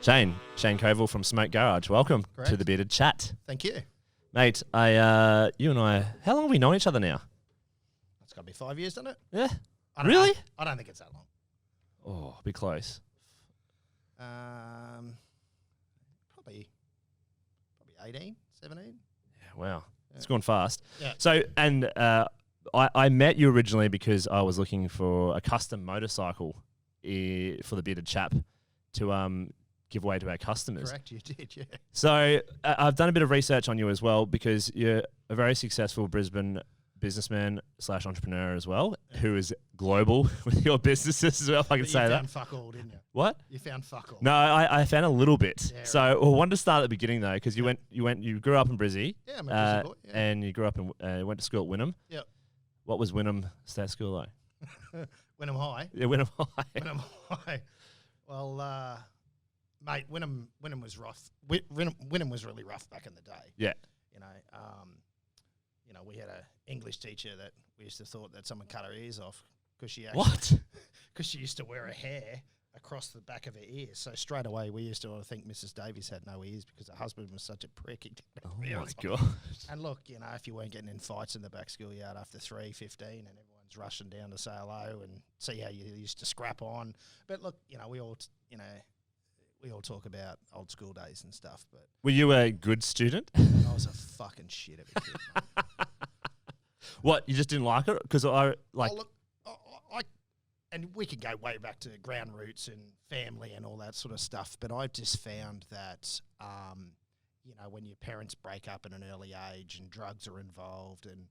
Shane Covill from Smoke Garage. Welcome to the Bearded Chat. Thank you. Mate, you and I, how long have we known each other now? It's got to be 5 years, doesn't it? Yeah. Really? I don't think it's that long. Oh, be close. Probably 18, 17. Yeah, wow. Yeah. It's gone fast. Yeah. So, and I met you originally because I was looking for a custom motorcycle for the Bearded Chap to give away to our customers. Correct, you did, yeah. So I've done a bit of research on you as well because you're a very successful Brisbane businessman / entrepreneur as well, who is global with your businesses as well, if I can say that. You found fuck all, didn't you? What? You found fuck all. No, I found a little bit. Yeah, so I wanted to start at the beginning though, because you grew up in Brizzy. Yeah, I'm a Brizzy boy. Yeah. And you grew up in went to school at Wynnum. Yep. What was Wynnum State School like? Wynnum High. Yeah, Wynnum High. Wynnum High. Well, mate, Wynnum was rough. Wynnum was really rough back in the day. Yeah. We had an English teacher that we used to thought that someone cut her ears off because she because she used to wear a hair across the back of her ears. So straight away we used to think Mrs. Davies had no ears because her husband was such a prick. Oh my God. And look, if you weren't getting in fights in the back schoolyard after 3:15 and everyone's rushing down to say hello and see how you used to scrap on. But look, we all talk about old school days and stuff. But were you a good student? I was a fucking shit of a kid, mate. What, you just didn't like it? Because I and we could go way back to ground roots and family and all that sort of stuff, but I've just found that, when your parents break up at an early age and drugs are involved and,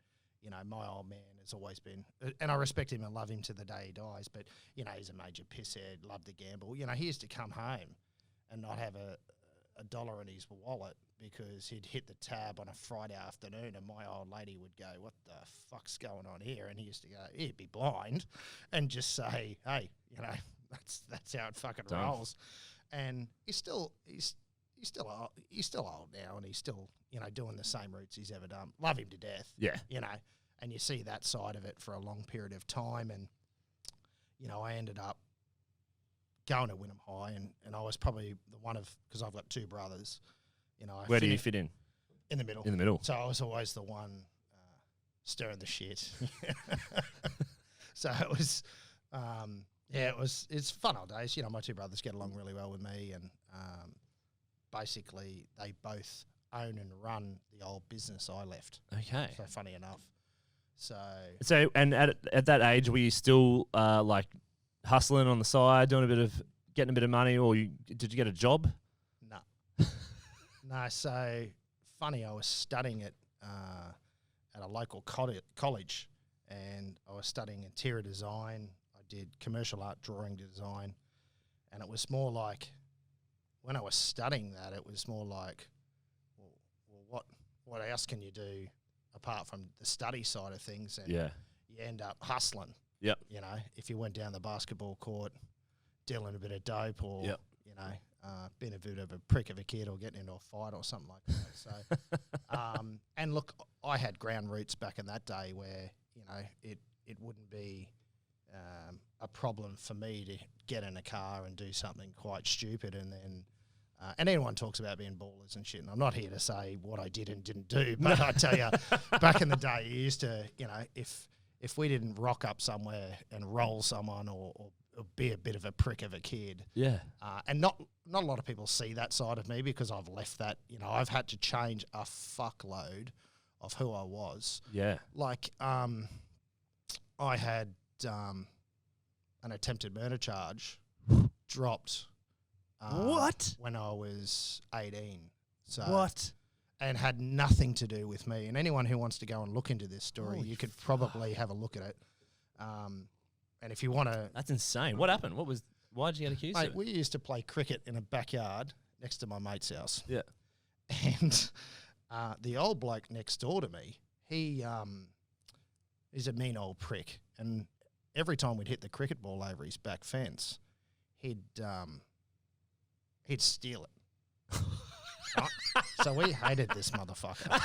my old man has always been, and I respect him and love him to the day he dies, but, he's a major pisshead, loved to gamble. He used to come home and not have a dollar in his wallet because he'd hit the tab on a Friday afternoon and my old lady would go, "What the fuck's going on here?" And he used to go, he'd be blind and just say, "Hey, that's how it fucking rolls." And he's still old now and he's still, doing the same routes he's ever done. Love him to death. Yeah. And you see that side of it for a long period of time. And, I ended up going to Wynnum High and I was probably because I've got two brothers, Where do you fit in? In the middle. In the middle. So I was always the one stirring the shit. So it was, it's fun old days. My two brothers get along really well with me and basically they both own and run the old business I left. Okay. So funny enough. So and at that age, were you still like hustling on the side, getting a bit of money, or did you get a job? No. No, so funny, I was studying at a local college and I was studying interior design. I did commercial art drawing design and it was more like, when I was studying that, it was more like, well what else can you do apart from the study side of things? And you end up hustling. Yep. If you went down the basketball court dealing a bit of dope or, being a bit of a prick of a kid or getting into a fight or something like that. So, and look, I had ground roots back in that day where, it wouldn't be a problem for me to get in a car and do something quite stupid and then, and anyone talks about being ballers and shit, and I'm not here to say what I did and didn't do, but I tell you, back in the day, you used to, if we didn't rock up somewhere and roll someone or be a bit of a prick of a kid. Yeah. And not a lot of people see that side of me because I've left that, I've had to change a fuckload of who I was. Yeah. Like, I had an attempted murder charge dropped. What? When I was 18. So what? And had nothing to do with me. And anyone who wants to go and look into this story, you could probably have a look at it. And if you want to... That's insane. What happened? Why did you get accused of it? We used to play cricket in a backyard next to my mate's house. Yeah. And the old bloke next door to me, he's a mean old prick. And every time we'd hit the cricket ball over his back fence, he'd steal it. Right? So we hated this motherfucker.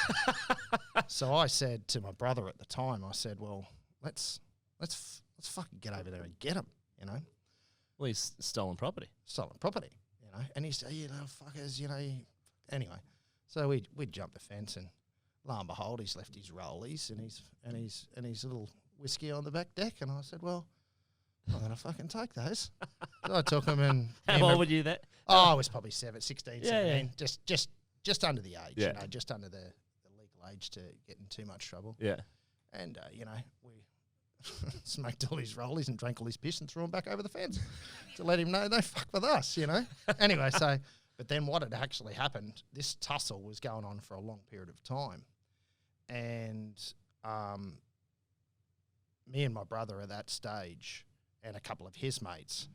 So I said to my brother at the time, I said, well, let's fucking get over there and get him, Well, he's stolen property. Stolen property, and he said, you know, fuckers, you know. Anyway, so we'd jump the fence, and lo and behold, he's left his rollies and his little whiskey on the back deck, and I said, well, I'm going to fucking take those. So I took them and... How old were you then? Oh, I was probably 16, Yeah, 17. Just under the age, Yeah. you know, just under the legal age to get in too much trouble. Yeah. And, you know, we smoked all his rollies and drank all his piss and threw him back over the fence to let him know, no fuck with us, you know. Anyway, so... But then what had actually happened, this tussle was going on for a long period of time. And me and my brother at that stage and a couple of his mates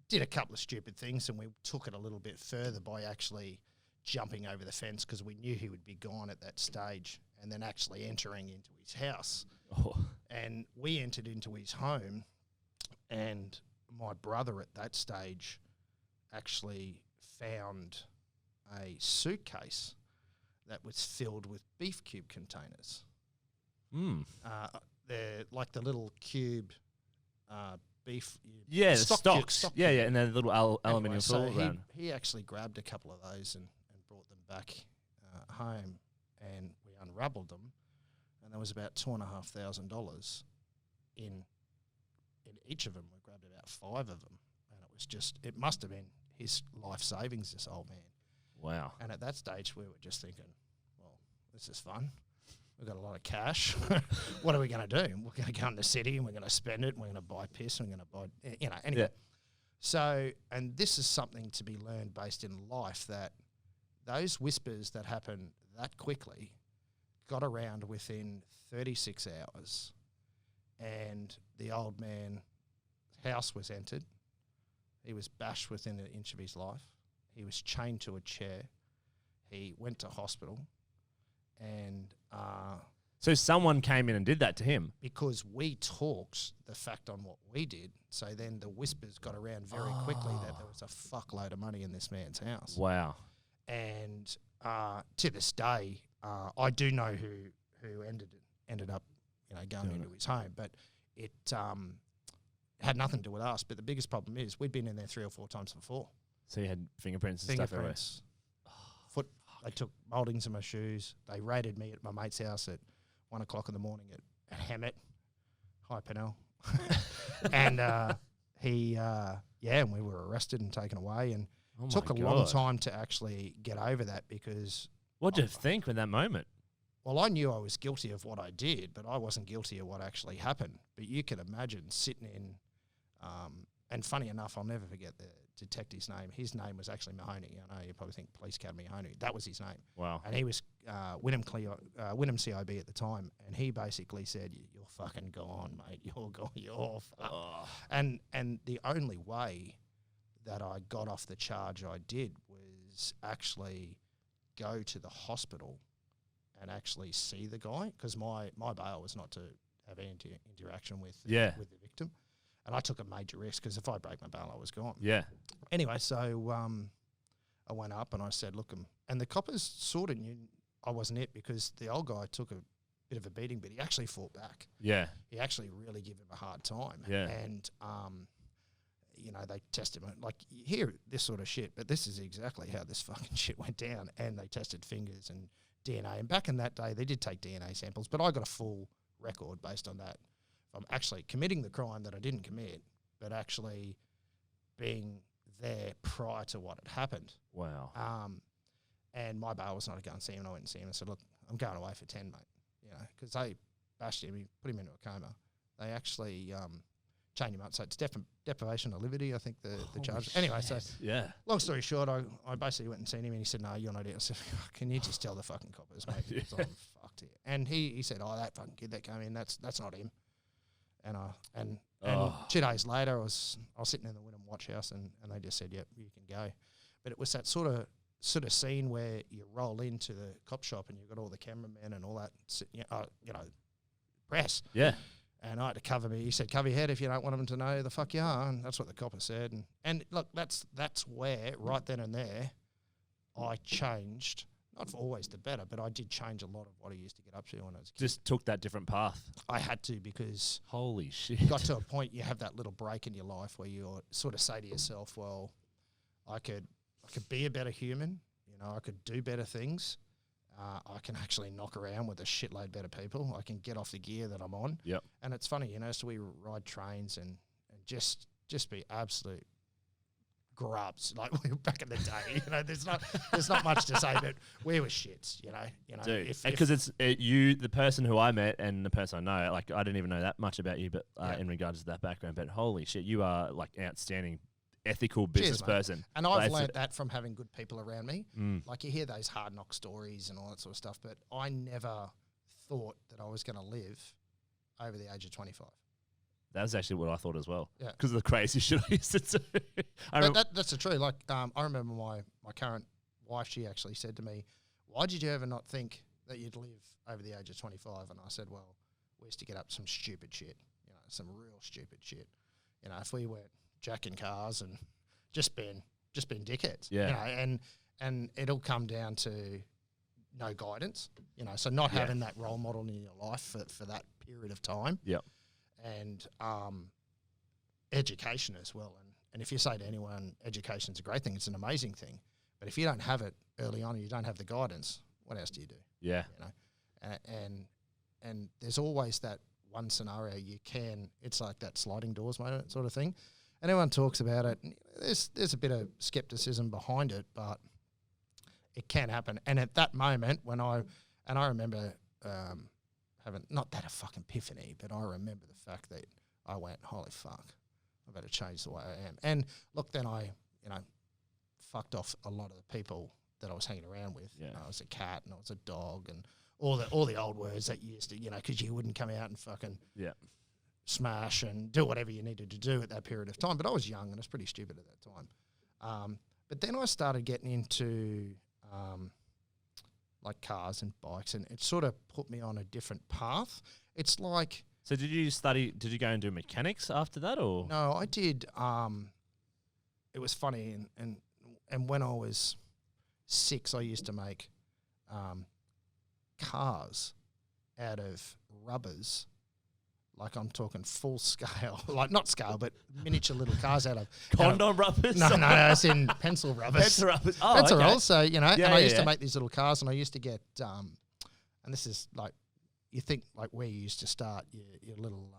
did a couple of stupid things, and we took it a little bit further by actually jumping over the fence because we knew he would be gone at that stage, and then actually entering into his house. Oh. And we entered into his home, and my brother at that stage actually found a suitcase that was filled with beef cube containers. They're like the little cube beef. Yeah, the stock stocks. stock Yeah, cube. yeah, and then little aluminium So foil around. he actually grabbed a couple of those and brought them back home, and we unraveled them, and there was about $2,500 in each of them. We grabbed about 5 of them, and it was just, it must have been his life savings, this old man. Wow. And at that stage, we were just thinking, well, this is fun. We've got a lot of cash. What are we going to do? We're going to go in the city and we're going to spend it. And we're going to buy piss. And we're going to buy, you know, anyway. Yeah. So, and this is something to be learned based in life, that those whispers that happen that quickly got around within 36 hours, and the old man's house was entered. He was bashed within an inch of his life. He was chained to a chair. He went to hospital, and So someone came in and did that to him? because we talked the fact on what we did, so then the whispers got around very quickly that there was a fuckload of money in this man's house. Wow. And to this day, I do know who ended up, you know, going into his home, but it had nothing to do with us. But the biggest problem is we'd been in there 3 or 4 times before. So you had fingerprints and stuff everywhere. Fingerprints, foot. They took mouldings of my shoes. They raided me at my mate's house at 1 o'clock in the morning at Hammett. Hi, Pennell. And and we were arrested and taken away, and Oh took a my long God. time to actually get over that, because What did you think in that moment? well, I knew I was guilty of what I did, but I wasn't guilty of what actually happened. But you can imagine sitting in, and funny enough, I'll never forget the detective's name. His name was actually Mahoney. I know you probably think Police Academy Mahoney. That was his name. Wow. And he was Wynnum CIB at the time, and he basically said, "You're fucking gone, mate. You're gone. You're fucked." Oh. And the only way that I got off the charge I did was actually go to the hospital and actually see the guy, because my bail was not to have any interaction with the victim. And I took a major risk, because if I break my bail, I was gone. Yeah. Anyway, so I went up and I said, look, and the coppers sort of knew I wasn't it, because the old guy took a bit of a beating, but he actually fought back. Yeah. He actually really gave him a hard time. Yeah. And, you know, they tested him. Like, you hear this sort of shit, but this is exactly how this fucking shit went down. And they tested fingers and DNA. And back in that day, they did take DNA samples, but I got a full record based on that. I'm actually committing the crime that I didn't commit, but actually being there prior to what had happened. Wow. And my bail was not to go and see him. And I went and see him and said, look, I'm going away for 10, mate. You know, because they bashed him, put him into a coma. They actually chained him up. So it's deprivation of liberty, I think, the charge. Anyway, so yeah. long story short, I basically went and seen him, and he said, no, you're not it. I said, can you just tell the fucking coppers, mate? Because I'm fucked here. And he said, oh, that fucking kid that came in, that's not him. And 2 days later, I was sitting in the Wynnum Watch House, and they just said, yep, you can go. But it was that sort of scene where you roll into the cop shop and you've got all the cameramen and all that, you know, press. Yeah. And I had to cover me. He said, cover your head if you don't want them to know the fuck you are. And that's what the copper said. And look, that's where, right then and there, I changed. Not for always the better, but I did change a lot of what I used to get up to when I was a kid. Just took that different path. I had to, because Holy shit. you got to a point, you have that little break in your life where you sort of say to yourself, well, I could be a better human. You know, I could do better things. I can actually knock around with a shitload better people. I can get off the gear that I'm on. Yep. And it's funny, you know, so we ride trains and just be absolute grubs like we were back in the day. You know, there's not much to say, but we were shits. You know, dude. Because it's you, the person who I met, and the person I know. Like, I didn't even know that much about you, but in regards to that background. But holy shit, you are like outstanding, ethical business person. And I've learned that from having good people around me. Mm. Like, you hear those hard knock stories and all that sort of stuff, but I never thought that I was going to live over the age of 25. That was actually what I thought as well. Yeah. Because of the crazy shit I used to do. That's the truth. Like, I remember my current wife, she actually said to me, why did you ever not think that you'd live over the age of 25? And I said, well, we used to get up some stupid shit, you know, some real stupid shit. You know, if we weren't jacking cars and just being dickheads. Yeah. You know, and it'll come down to no guidance, you know, so not having that role model in your life for that period of time. Yep. And education as well. And if you say to anyone, education's a great thing, it's an amazing thing. But if you don't have it early on and you don't have the guidance, what else do you do? Yeah. You know, and there's always that one scenario it's like that sliding doors moment sort of thing. And everyone talks about it. There's a bit of skepticism behind it, but it can happen. And at that moment I remember having, not that a fucking epiphany, but I remember the fact that I went, holy fuck, I better change the way I am. And look, then I, you know, fucked off a lot of the people that I was hanging around with. Yeah. You know, I was a cat and I was a dog and all the old words that you used to, you know, because you wouldn't come out and fucking smash and do whatever you needed to do at that period of time. But I was young and I was pretty stupid at that time. But then I started getting into like cars and bikes, and it sort of put me on a different path. It's like... So did you go and do mechanics after that, or? No, I did. It was funny, and when I was 6, I used to make cars out of rubbers. Like, I'm talking full scale, like not scale, but miniature little cars out of condom rubbers. No, it's in pencil rubbers. Pencil rubbers. Oh, pencil okay. rolls. So, you know, Yeah, and I used to make these little cars, and I used to get, and this is like, you think like where you used to start your little,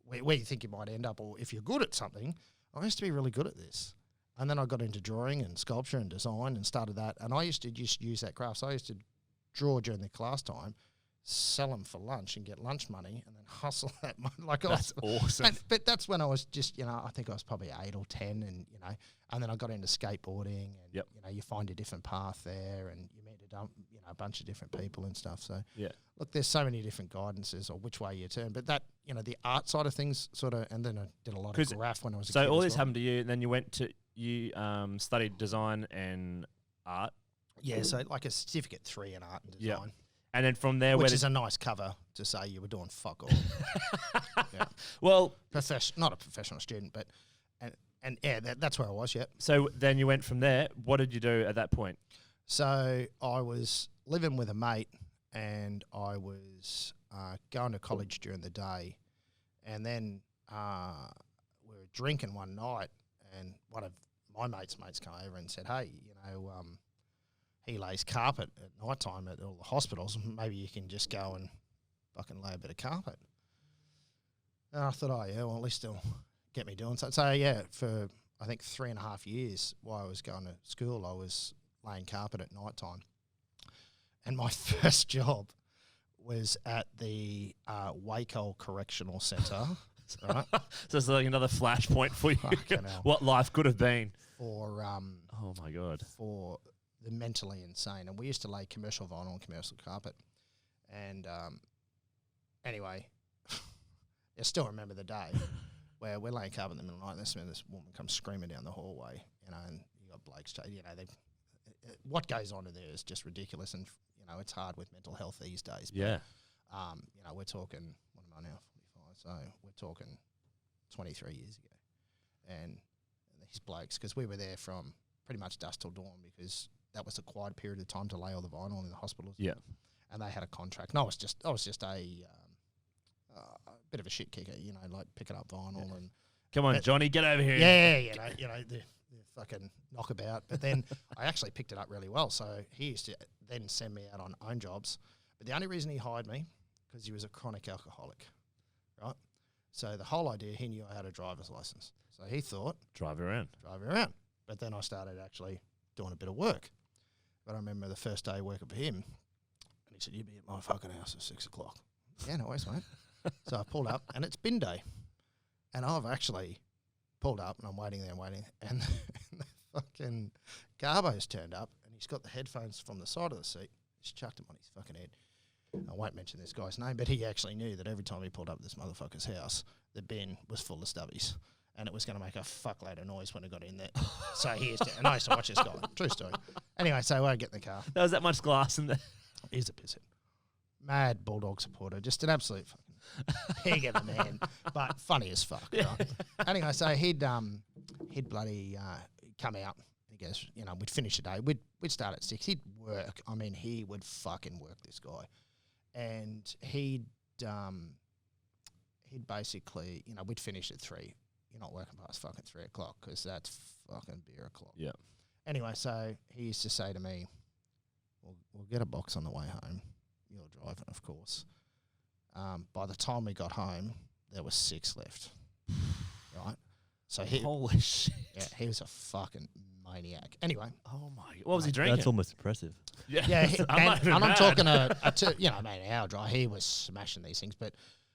where you think you might end up, or if you're good at something. I used to be really good at this. And then I got into drawing and sculpture and design and started that. And I used to just use that craft. So I used to draw during the class time, sell them for lunch and get lunch money, and then hustle that money. Like, that's awesome. But that's when I was just, you know, I think I was probably 8 or 10, and you know, and then I got into skateboarding, and you know, you find a different path there, and you meet a bunch of different people and stuff. So look, there's so many different guidances or which way you turn. But that, you know, the art side of things sort of, and then I did a lot of graph when I was a kid. So all this happened to you, and then you studied design and art. Yeah, so like a certificate 3 in art and design. Yep. And then from there, which is a nice cover to say you were doing fuck all. Well, not a professional student, but and that's where I was. Yep. So then you went from there. What did you do at that point? So I was living with a mate, and I was going to college during the day, and then we were drinking one night, and one of my mates came over and said, "Hey, you know." He lays carpet at night time at all the hospitals. Maybe you can just go and fucking lay a bit of carpet. And I thought, oh, yeah, well, at least it'll get me doing something. So, yeah, for I think 3.5 years while I was going to school, I was laying carpet at night time. And my first job was at the Waco Correctional Centre. Right? So it's like another flashpoint for you. What life could have been. For oh, my God. For the mentally insane. And we used to lay commercial vinyl and commercial carpet. And anyway, I still remember the day where we're laying carpet in the middle of the night, and this woman comes screaming down the hallway, you know, and you got Blake's, you know, what goes on in there is just ridiculous. And, you know, it's hard with mental health these days. But, yeah. You know, we're talking, what am I now, 45? So we're talking 23 years ago. And these blokes, because we were there from pretty much dusk till dawn, because that was a quiet period of time to lay all the vinyl in the hospitals. Yeah. And they had a contract. And I was just a bit of a shit kicker, you know, like picking up vinyl and... Come on, Johnny, get over here. Yeah, you know, the fucking knockabout. But then I actually picked it up really well. So he used to then send me out on own jobs. But the only reason he hired me, because he was a chronic alcoholic, right? So the whole idea, he knew I had a driver's license. So he thought, Drive around. But then I started actually doing a bit of work. But I remember the first day working for him, and he said, "You'll be at my fucking house at 6 o'clock." Yeah, no worries, mate. So I pulled up, and it's bin day. And I've actually pulled up, and I'm waiting there and waiting, and the fucking Garbo's turned up, and he's got the headphones from the side of the seat. He's chucked them on his fucking head. I won't mention this guy's name, but he actually knew that every time he pulled up this motherfucker's house, the bin was full of stubbies, and it was going to make a fuckload of noise when it got in there. So he used to, and I used to watch this guy. True story. Anyway, so I get in the car. There was that much glass in there. He's a pisshead. Mad Bulldog supporter, just an absolute fucking pig of a man, but funny as fuck. Right? Anyway, so he'd bloody come out. He goes, we'd finish the day. We'd start at 6. He'd work. I mean, he would fucking work, this guy. And he'd basically, we'd finish at 3. You're not working past fucking 3 o'clock because that's fucking beer o'clock. Yeah. Anyway, so he used to say to me, we'll get a box on the way home. You're driving, of course. By the time we got home, there was 6 left. Right? So holy shit. Yeah, he was a fucking maniac. Anyway. Oh my. What was he drinking? That's almost impressive. Yeah, and I'm talking an hour drive. He was smashing these things, but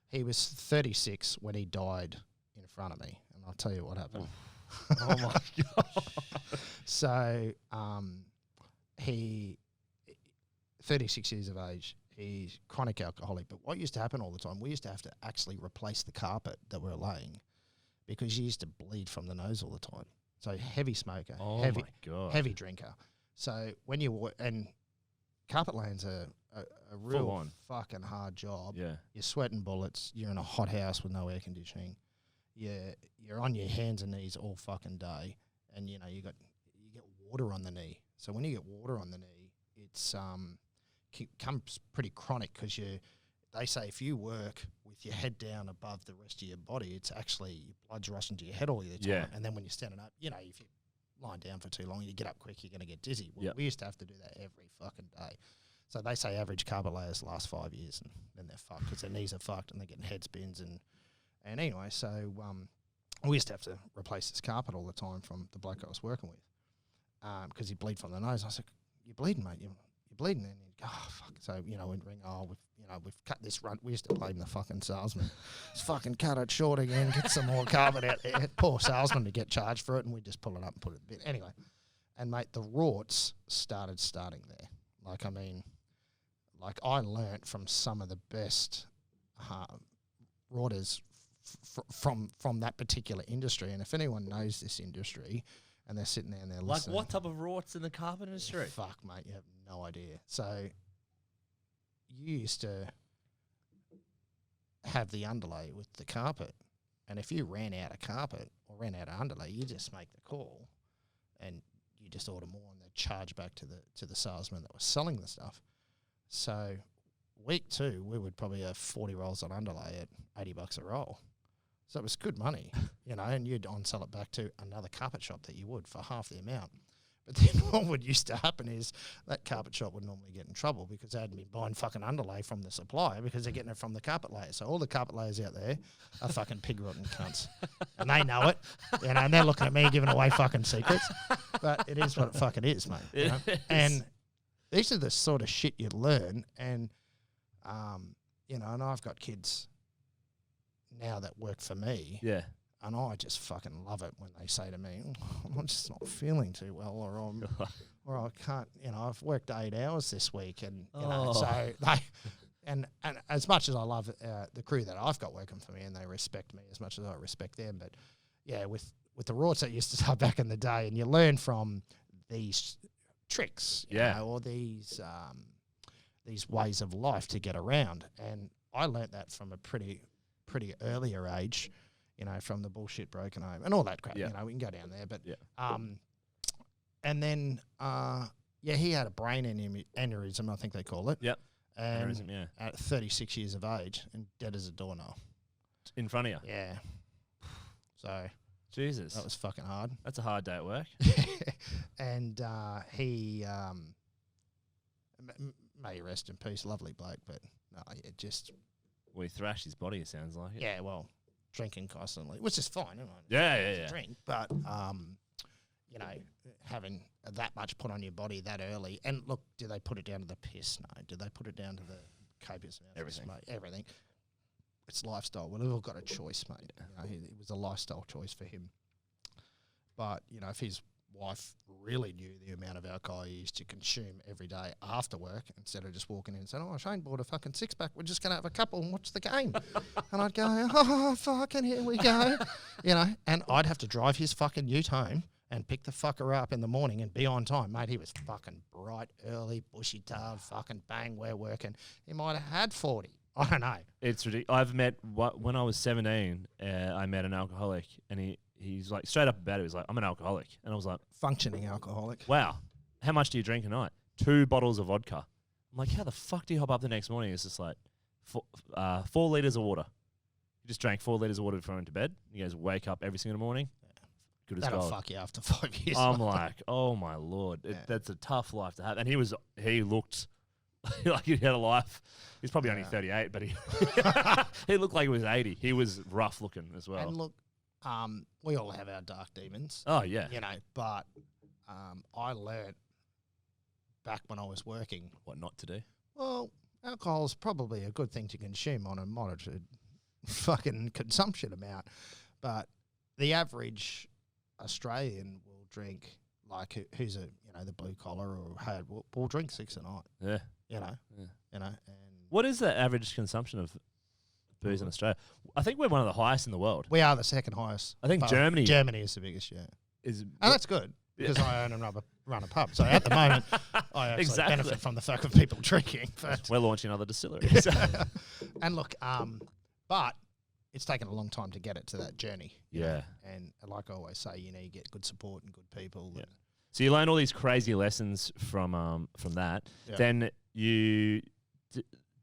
he was 36 when he died in front of me, and I'll tell you what happened. Oh my god. So, he, 36 years of age, he's chronic alcoholic. But what used to happen all the time, we used to have to actually replace the carpet that we were laying because he used to bleed from the nose all the time. So heavy smoker, my god, heavy drinker. So when and carpet laying's a real fucking hard job. Yeah, you're sweating bullets. You're in a hot house with no air conditioning. You're on your hands and knees all fucking day, and you get water on the knee. So when you get water on the knee, it's comes pretty chronic because they say if you work with your head down above the rest of your body, it's actually your blood's rushing to your head all the time. Yeah. And then when you're standing up, if you're lying down for too long, you get up quick, you're going to get dizzy. Well, yep. We used to have to do that every fucking day. So they say average carpet layers last 5 years, and then they're fucked because their knees are fucked and they're getting head spins. And anyway, so we used to have to replace this carpet all the time from the bloke I was working with because he'd bleed from the nose. I was like, "You're bleeding, mate. You're bleeding." And he'd go, "Oh, fuck." So, we'd ring, we've cut this run. We used to blame the fucking salesman. Let's fucking cut it short again, get some more carpet out there. Poor salesman to get charged for it, and we just pull it up and put it in the bin. Anyway, and mate, the rorts starting there. I learnt from some of the best rorters from that particular industry. And if anyone knows this industry and they're sitting there and they're listening. Like what type of rorts in the carpet industry? Fuck, mate, you have no idea. So you used to have the underlay with the carpet, and if you ran out of carpet or ran out of underlay, you just make the call and you just order more, and they charge back to the salesman that was selling the stuff. So week 2, we would probably have 40 rolls on underlay at $80 a roll. So it was good money, and you'd on-sell it back to another carpet shop that you would for half the amount. But then what would used to happen is that carpet shop would normally get in trouble because they hadn't been buying fucking underlay from the supplier because they're getting it from the carpet layer. So all the carpet layers out there are fucking pig-rotten cunts. And they know it, and they're looking at me giving away fucking secrets. But it is what it fucking is, mate. And these are the sort of shit you learn. And, and I've got kids now that work for me. Yeah. And I just fucking love it when they say to me, I'm just not feeling too well, or I can't, I've worked 8 hours this week. And, so and as much as I love the crew that I've got working for me, and they respect me as much as I respect them. But yeah, with the rorts that used to start back in the day, and you learn from these tricks, or these ways of life to get around. And I learnt that from a pretty earlier age, from the bullshit broken home and all that crap. Yeah. We can go down there, but and then he had a brain aneurysm, I think they call it. Yep. And Aneurysm, yeah. At 36 years of age and dead as a doornail. In front of you. Yeah. So Jesus. That was fucking hard. That's a hard day at work. And he, may he rest in peace, lovely bloke, but no, just... Well, he thrashed his body, it sounds like. Yeah, well, drinking constantly, which is fine. You know, Yeah. Drink, but, you know, having that much put on your body that early. And look, do they put it down to the piss? No. Do they put it down to the copious amounts Everything. of smoke? Everything. It's lifestyle. Well, we've all got a choice, mate. You know, it was a lifestyle choice for him. But, you know, if his wife really knew the amount of alcohol he used to consume every day after work, instead of just walking in and saying, oh, Shane bought a fucking six-pack, we're just going to have a couple and watch the game. And I'd go, oh, fucking here we go. You know, and I'd have to drive his fucking ute home and pick the fucker up in the morning and be on time. Mate, he was fucking bright, early, bushy-tailed, fucking bang, we're working. He might have had 40. I don't know. It's ridiculous. I've met, when I was 17, I met an alcoholic, and he's like, straight up about it, he was like, I'm an alcoholic. And I was like, Functioning alcoholic. wow, how much do you drink a night? 2 bottles of vodka. I'm like, how the fuck do you hop up the next morning? It's just like 4 litres of water. He just drank 4 litres of water before he went to bed. He goes, wake up every single morning. Good as That'll gold. fuck you after 5 years. I'm like, oh my Lord. That's a tough life to have. And he looked like he had a life. He's probably only 38, but he looked like he was 80. He was rough looking as well. And look, we all have our dark demons. Oh, yeah. You know, but I learnt back when I was working. What not to do? Well, alcohol is probably a good thing to consume on a monitored fucking consumption amount. But the average Australian will drink, like who's the blue collar or had, will drink 6 a night. Yeah. You know, and what is the average consumption of booze in Australia? I think we're one of the highest in the world. we are the second highest. I think Germany is the biggest, yeah. is. And that's good because I own and run a pub. So at the moment, I actually Exactly. benefit from the fact of people drinking. But We're launching another distillery. So. and look, but it's taken a long time to get it to that journey. you know. Yeah. And like I always say, you get good support and good people. Yeah. So you learn all these crazy lessons from that. Yeah. Then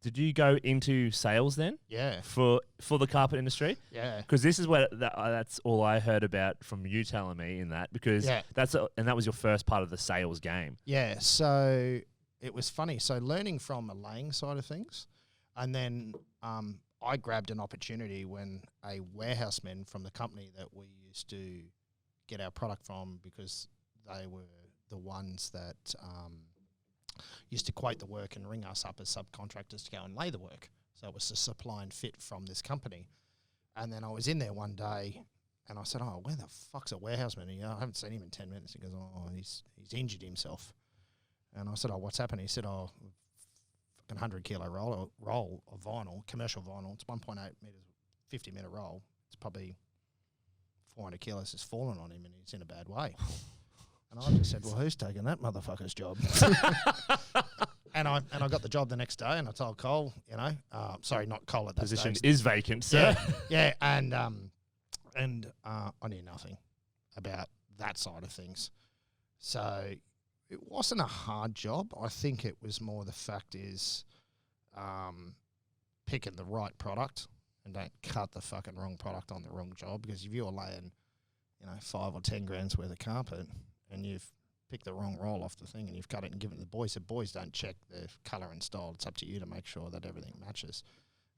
did you go into sales then? Yeah. For the carpet industry? Yeah. Because this is where that's all I heard about from you telling me in that, because that was your first part of the sales game. Yeah. So it was funny. So learning from a laying side of things, and then I grabbed an opportunity when a warehouseman from the company that we used to get our product from, because they were the ones that used to quote the work and ring us up as subcontractors to go and lay the work. So it was a supply and fit from this company. And then I was in there one day and I said, oh, where the fuck's a warehouseman? I haven't seen him in 10 minutes. He goes, oh, he's injured himself. And I said, oh, what's happened? He said, oh, fucking 100 kilo roll of vinyl, commercial vinyl. It's 1.8 metres, 50 metre roll. It's probably 400 kilos has fallen on him and he's in a bad way. And I just said, well, who's taking that motherfucker's job? and I got the job the next day, and I told Cole, sorry, not Cole at that Position stage. is vacant, sir. Yeah, and I knew nothing about that side of things. So it wasn't a hard job. I think it was more the fact is picking the right product and don't cut the fucking wrong product on the wrong job, because if you're laying, 5 or 10 grand's worth of carpet and you've picked the wrong roll off the thing and you've cut it and given it to the boys, the boys don't check the colour and style. It's up to you to make sure that everything matches.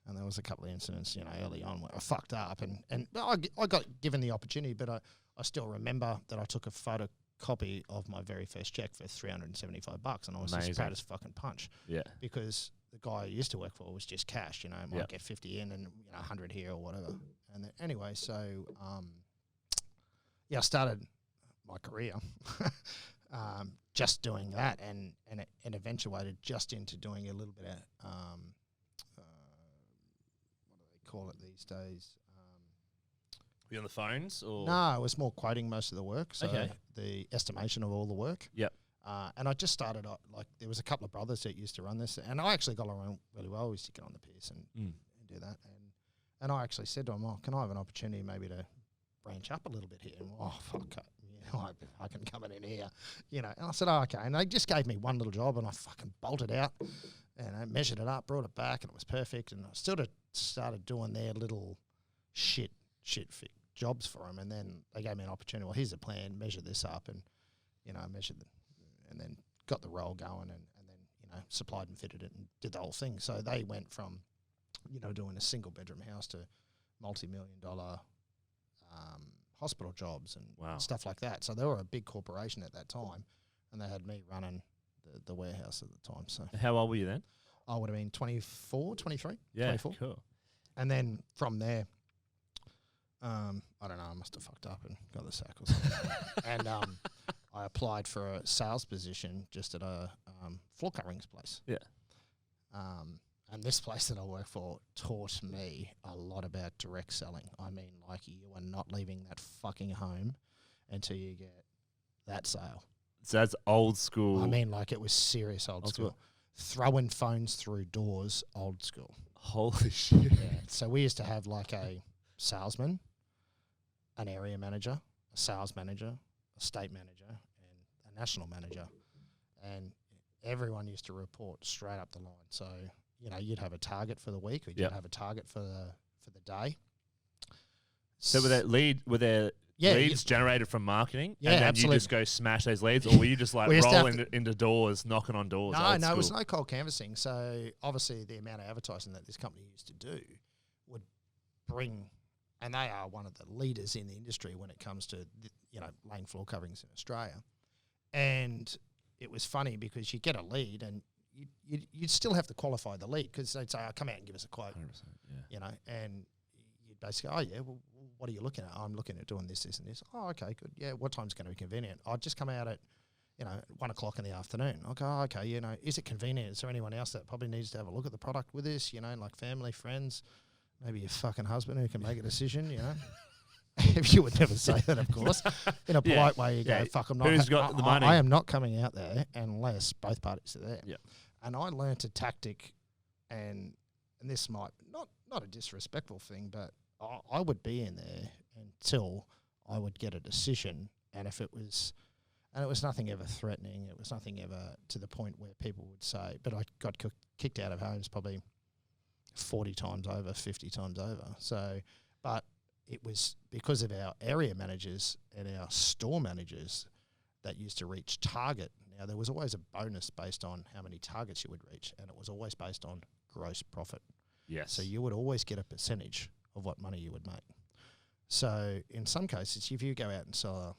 And there was a couple of incidents, early on where I fucked up and I got given the opportunity, but I still remember that I took a photocopy of my very first check for $375, and I was just proud as fucking punch. Yeah. Because the guy I used to work for was just cash, might get 50 in and 100 here or whatever. And then, anyway, so I started my career just doing that, and it eventuated just into doing a little bit of what do they call it these days? Were you on the phones? Or? No, it was more quoting most of the work. So the estimation of all the work. Yep. And I just started, there was a couple of brothers that used to run this, and I actually got along really well. We used to get on the piss and do that. And I actually said to him, can I have an opportunity maybe to branch up a little bit here? And, I can come in here, And I said, okay. And they just gave me one little job, and I fucking bolted out, and I measured it up, brought it back, and it was perfect. And I still started doing their little shit jobs for them, and then they gave me an opportunity. Well, here's a plan. Measure this up, and I measured them, and then got the role going, and then supplied and fitted it and did the whole thing. So they went from doing a single bedroom house to multi-million-dollar hospital jobs and stuff like that. So they were a big corporation at that time, and they had me running the warehouse at the time. So how old were you then? I would have been 24, 23. Yeah, 24. cool. And then from there, I don't know, I must have fucked up and got the sack or something. And I applied for a sales position just at a floor coverings place. Yeah. And this place that I work for taught me a lot about direct selling. I mean, like, you are not leaving that fucking home until you get that sale. So that's old school. I mean, like, it was serious old school. Throwing phones through doors, old school. Holy shit. Yeah. So we used to have like a salesman, an area manager, a sales manager, a state manager, and a national manager. And everyone used to report straight up the line. So, you'd have a target for the week, or you'd have a target for the day. So were there leads generated from marketing? Yeah, and then absolutely. you just go smash those leads, or were you just like roll into doors, knocking on doors? No, it was no cold canvassing. So obviously the amount of advertising that this company used to do would bring, and they are one of the leaders in the industry when it comes to laying floor coverings in Australia. And it was funny because you get a lead and you'd still have to qualify the lead, because they'd say, come out and give us a quote. 100%, and you'd basically, oh yeah, well, what are you looking at? I'm looking at doing this, this, and this. Oh, okay, good. Yeah, what time's going to be convenient? I'd just come out at, 1 o'clock in the afternoon. I'll go, oh, okay, is it convenient? Is there anyone else that probably needs to have a look at the product with us? Like family, friends, maybe your fucking husband who can make a decision, If you would never say that, of course. In a polite way, you go, fuck, I'm not. Who's got the money? I am not coming out there unless both parties are there. Yeah. And I learnt a tactic, and this might, not a disrespectful thing, but I would be in there until I would get a decision. And if it was nothing ever threatening, it was nothing ever to the point where people would say, but I got kicked out of homes probably 40 times over, 50 times over. So, but it was because of our area managers and our store managers that used to reach target. Now, there was always a bonus based on how many targets you would reach, and it was always based on gross profit. Yes. So you would always get a percentage of what money you would make. So in some cases, if you go out and sell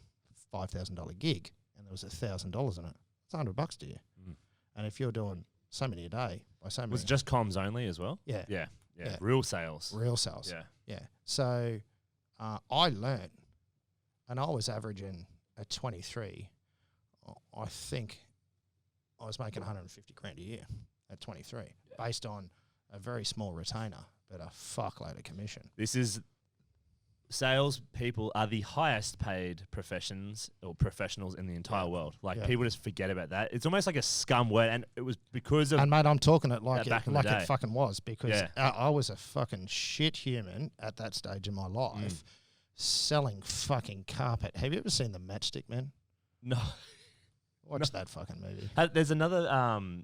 a $5,000 gig and there was $1,000 in it, it's $100 to you. Mm. And if you're doing so many a day, by so many, was it just comms only as well? Yeah. Yeah. Real sales. Yeah. So I learned, and I was averaging at 23. I think I was making 150 grand a year at 23, based on a very small retainer, but a fuckload of commission. Sales people are the highest paid professionals in the entire world. Like, people just forget about that. It's almost like a scum word, and it was because of... And mate, I'm talking it like it fucking was, because I was a fucking shit human at that stage in my life, selling fucking carpet. Have you ever seen The Matchstick Men? No. Watch that fucking movie. There's another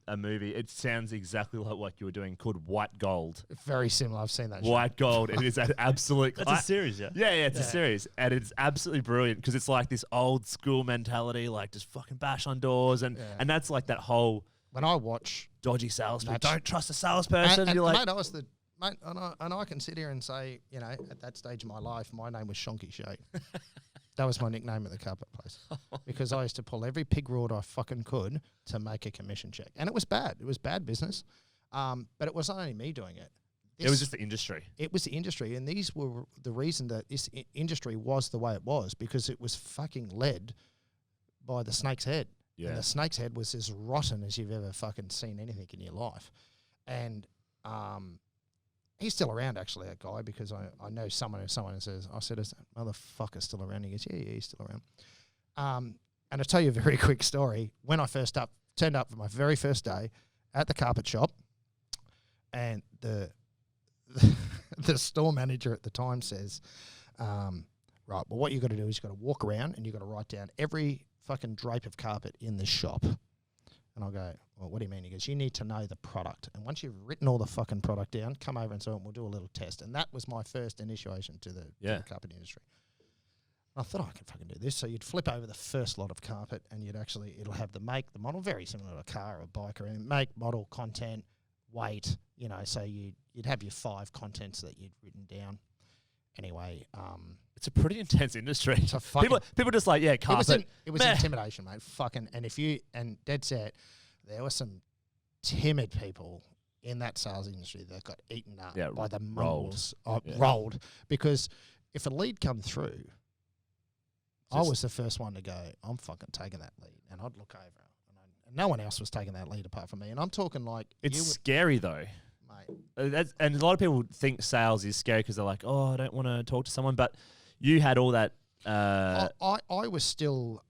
a movie. It sounds exactly like what you were doing, called White Gold. Very similar. I've seen that. White Gold. It is an absolute. That's a series, yeah. Yeah, it's a series, and it's absolutely brilliant because it's like this old school mentality, like just fucking bash on doors, and that's like that whole. When I watch dodgy salesman, don't trust a salesperson. And you're like, mate, I was and I can sit here and say, at that stage of my life, my name was Shonky Shake. That was my nickname at the carpet place, because I used to pull every pig rod I fucking could to make a commission check. And it was bad. It was bad business. But it wasn't only me doing it. It was just the industry. It was the industry. And these were the reason that this industry was the way it was, because it was fucking led by the snake's head. Yeah. And the snake's head was as rotten as you've ever fucking seen anything in your life. And he's still around, actually, that guy, because I know someone says, I said, is that motherfucker still around? He goes, yeah, he's still around. And I'll tell you a very quick story. When I turned up for my very first day at the carpet shop, and the store manager at the time says, right, well, what you got to do is you got to walk around and you got to write down every fucking drape of carpet in the shop. And I'll go, well, what do you mean? He goes, you need to know the product. And once you've written all the fucking product down, come over and so on, we'll do a little test. And that was my first initiation to the carpet industry. I thought I could fucking do this. So you'd flip over the first lot of carpet and it'll have the make, the model, very similar to a car or a bike or anything. Make, model, content, weight, so you'd have your 5 contents that you'd written down. Anyway, it's a pretty intense industry. it's a fucking, People just like, yeah, carpet. it was intimidation, mate. Fucking, and dead set, there were some timid people in that sales industry that got eaten up by the mongrels. Rolled. Because if a lead come through, I was the first one to go, I'm fucking taking that lead. And I'd look over. And no one else was taking that lead apart from me. And I'm talking like... It's scary, though. Mate. And a lot of people think sales is scary because they're like, oh, I don't want to talk to someone. But you had all that... I was still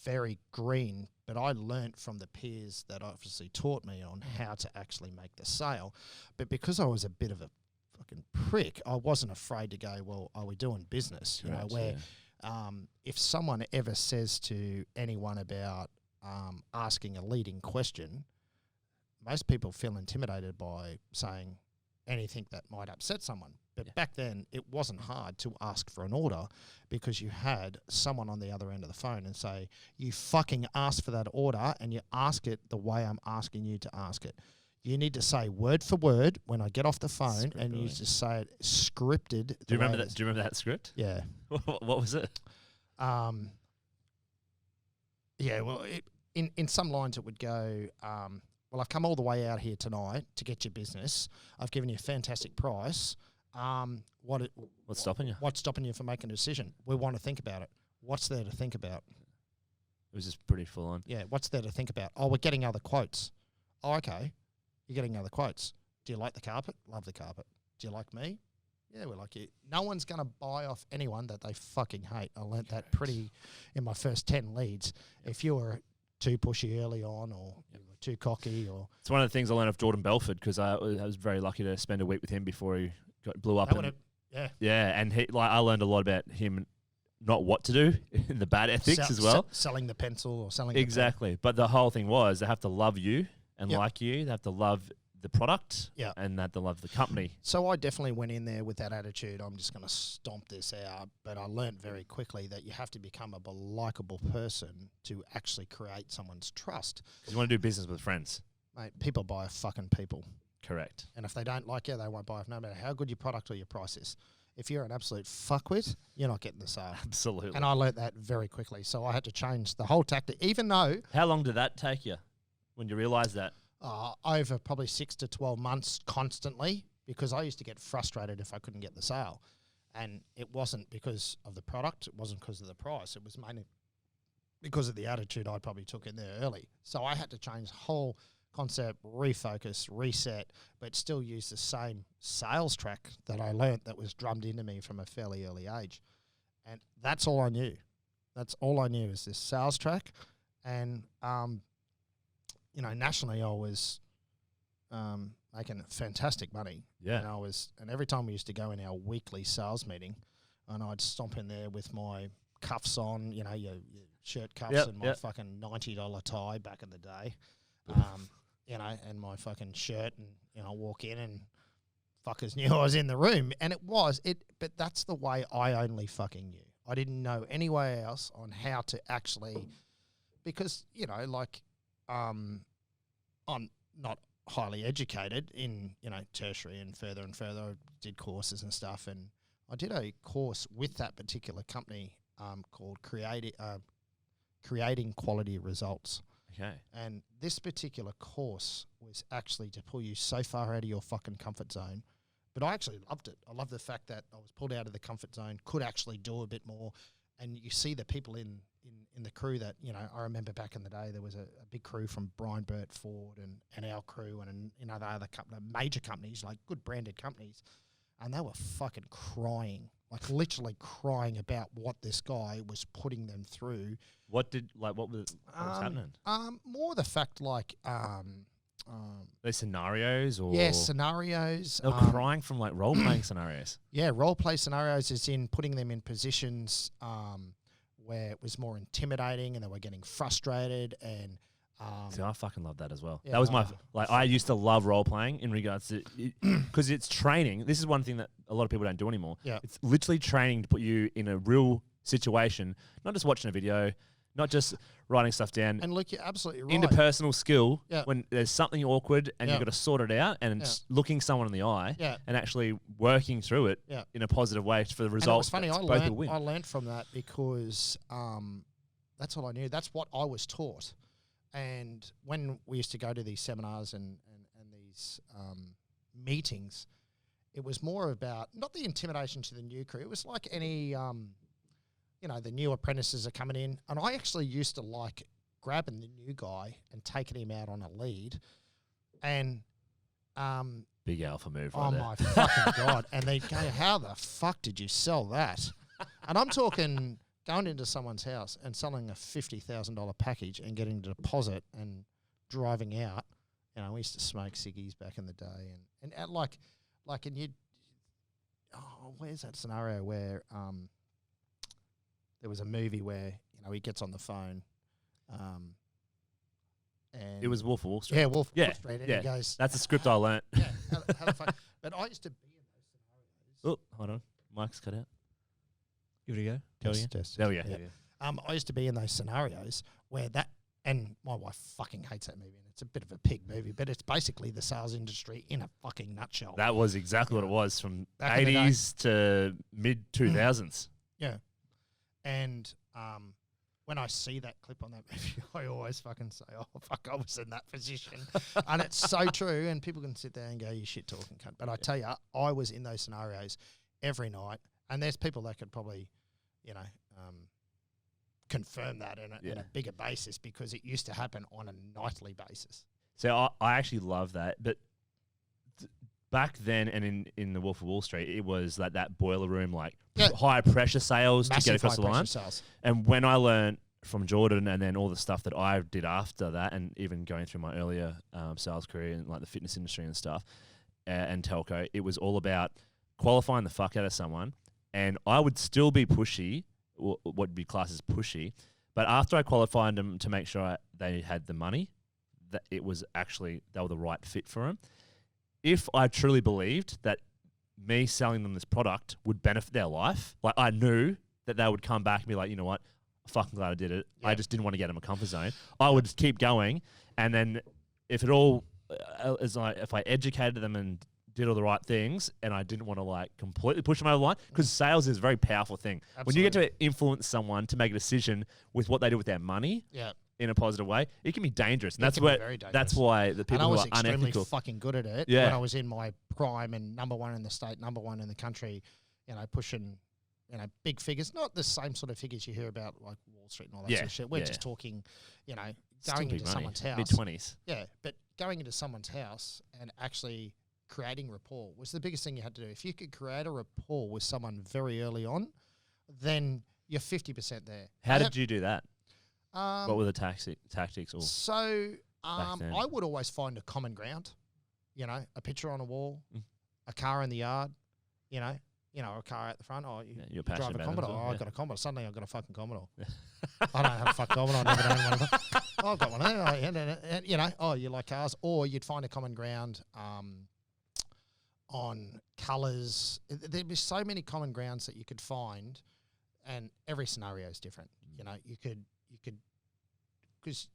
very green, but I learnt from the peers that obviously taught me on how to actually make the sale. But because I was a bit of a fucking prick, I wasn't afraid to go, well, are we doing business? Correct, If someone ever says to anyone about asking a leading question, most people feel intimidated by saying anything that might upset someone. But back then, it wasn't hard to ask for an order because you had someone on the other end of the phone and say, you fucking asked for that order and you ask it the way I'm asking you to ask it. You need to say word for word when I get off the phone and you just say it scripted. Do you remember that? Do you remember that script? Yeah. What was it? Yeah, well, in some lines it would go, well, I've come all the way out here tonight to get your business. I've given you a fantastic price. What's stopping you? What's stopping you from making a decision? We want to think about it. What's there to think about? It was just pretty full on. Yeah, what's there to think about? Oh, we're getting other quotes. Oh, okay. You're getting other quotes. Do you like the carpet? Love the carpet. Do you like me? Yeah, we like you. No one's going to buy off anyone that they fucking hate. I learnt that pretty in my first 10 leads. If you were too pushy early on or you were too cocky or... It's one of the things I learned of Jordan Belford because I was very lucky to spend a week with him before he blew up. And I learned a lot about him, not what to do in the bad ethics as well. Selling the pencil or selling exactly. But the whole thing was they have to love you and like you. They have to love the product and they have to love the company. So I definitely went in there with that attitude. I'm just going to stomp this out. But I learned very quickly that you have to become a likeable person to actually create someone's trust. Because you want to do business with friends. Mate, people buy fucking people. Correct. And if they don't like you, they won't buy it, no matter how good your product or your price is. If you're an absolute fuckwit, you're not getting the sale. Absolutely. And I learnt that very quickly. So I had to change the whole tactic, even though... How long did that take you when you realised that? Over probably 6 to 12 months constantly, because I used to get frustrated if I couldn't get the sale. And it wasn't because of the product. It wasn't because of the price. It was mainly because of the attitude I probably took in there early. So I had to change the whole concept, refocus, reset, but still use the same sales track that I learnt that was drummed into me from a fairly early age. And that's all I knew. That's all I knew is this sales track. And, nationally I was making fantastic money. Yeah. And every time we used to go in our weekly sales meeting and I'd stomp in there with my cuffs on, your shirt cuffs and my fucking $90 tie back in the day. And my fucking shirt and, walk in and fuckers knew I was in the room. And but that's the way I only fucking knew. I didn't know any way else on how to actually, because, I'm not highly educated in, tertiary and further. I did courses and stuff. And I did a course with that particular company called Creating Quality Results. Okay. And this particular course was actually to pull you so far out of your fucking comfort zone. But I actually loved it. I love the fact that I was pulled out of the comfort zone, could actually do a bit more. And you see the people in the crew that, I remember back in the day, there was a big crew from Brian Burt Ford and our crew and other major companies, like good branded companies. And they were fucking crying, like literally crying about what this guy was putting them through. What was happening? More the fact the scenarios or scenarios. They were crying from role playing scenarios. Yeah, role play scenarios is in putting them in positions where it was more intimidating and they were getting frustrated and. See, I fucking love that as well. Yeah, that was I used to love role playing in regards to because it's training. This is one thing that a lot of people don't do anymore. Yeah. It's literally training to put you in a real situation, not just watching a video, not just writing stuff down. And look, you're absolutely right. Interpersonal skill, Yeah. when there's something awkward and Yeah. you've got to sort it out, and looking someone in the eye Yeah. and actually working through it Yeah. in a positive way for the And it result. was funny. That's I both will win. learned from that because that's all I knew. That's what I was taught. And when we used to go to these seminars and these meetings, it was more about not the intimidation to the new crew. It was like any, the new apprentices are coming in. And I actually used to like grabbing the new guy and taking him out on a lead. And Big alpha move oh right there. my fucking God. And they'd go, how the fuck did you sell that? And I'm talking going into someone's house and selling a $50,000 package and getting a deposit and driving out. You know, we used to smoke ciggies back in the day. And where's that scenario where there was a movie where, he gets on the phone and It was Wolf of Wall Street. yeah, Wolf Yeah, Wall Street, and yeah. he goes, That's a script I learnt. yeah, how the fuck? But I used to be in those scenarios. Oh, hold on. Mike's cut out. Give it a go. Go Test, again. test, There we go. yeah. I used to be in those scenarios where that, and my wife fucking hates that movie, and it's a bit of a pig movie, but it's basically the sales industry in a fucking nutshell. That was exactly what it was from Back in the day. 80s to mid 2000s. Yeah. And when I see that clip on that movie, I always fucking say, oh, fuck, I was in that position. And it's so true, and people can sit there and go, you shit talking cunt. But I tell you, I was in those scenarios every night, and there's people that could probably, confirm that in a bigger basis because it used to happen on a nightly basis. So I actually love that. But back then and in the Wolf of Wall Street, it was like that boiler room, like high pressure sales to get across the line. Sales. And when I learned from Jordan and then all the stuff that I did after that, and even going through my earlier sales career in like the fitness industry and stuff and telco, it was all about qualifying the fuck out of someone. And I would still be pushy, what would be classed as pushy. But after I qualified them to make sure they had the money, that it was actually, they were the right fit for them. If I truly believed that me selling them this product would benefit their life, like I knew that they would come back and be like, you know what, I'm fucking glad I did it. Yeah. I just didn't want to get them a comfort zone. I would just keep going. And then if it all, if I educated them and did all the right things, and I didn't want to like completely push them over the line, because sales is a very powerful thing. Absolutely. When you get to influence someone to make a decision with what they do with their money in a positive way, it can be dangerous. And It that's can be where very dangerous. that's why the And people I who was are extremely unethical. fucking good at it Yeah. when I was in my prime and number one in the state, number one in the country, pushing, big figures, not the same sort of figures you hear about like Wall Street and all that sort of shit. We're just talking, going into someone's house. Mid-20s. Yeah, but going into someone's house and actually creating rapport was the biggest thing you had to do. If you could create a rapport with someone very early on, then you're 50% there. How did you do that? Um, What were the tactics? Or So then? I would always find a common ground, a picture on a wall, a car in the yard, a car out the front. Oh, you're drive passionate a about it as Commodore. well, Oh, yeah. I've got a Commodore. Suddenly I've got a fucking Commodore. I don't have a fucking Commodore. I never owned one of them. Oh, I've got one of them. Oh, you like cars. Or you'd find a common ground on colours. There'd be so many common grounds that you could find, and every scenario is different. You could, because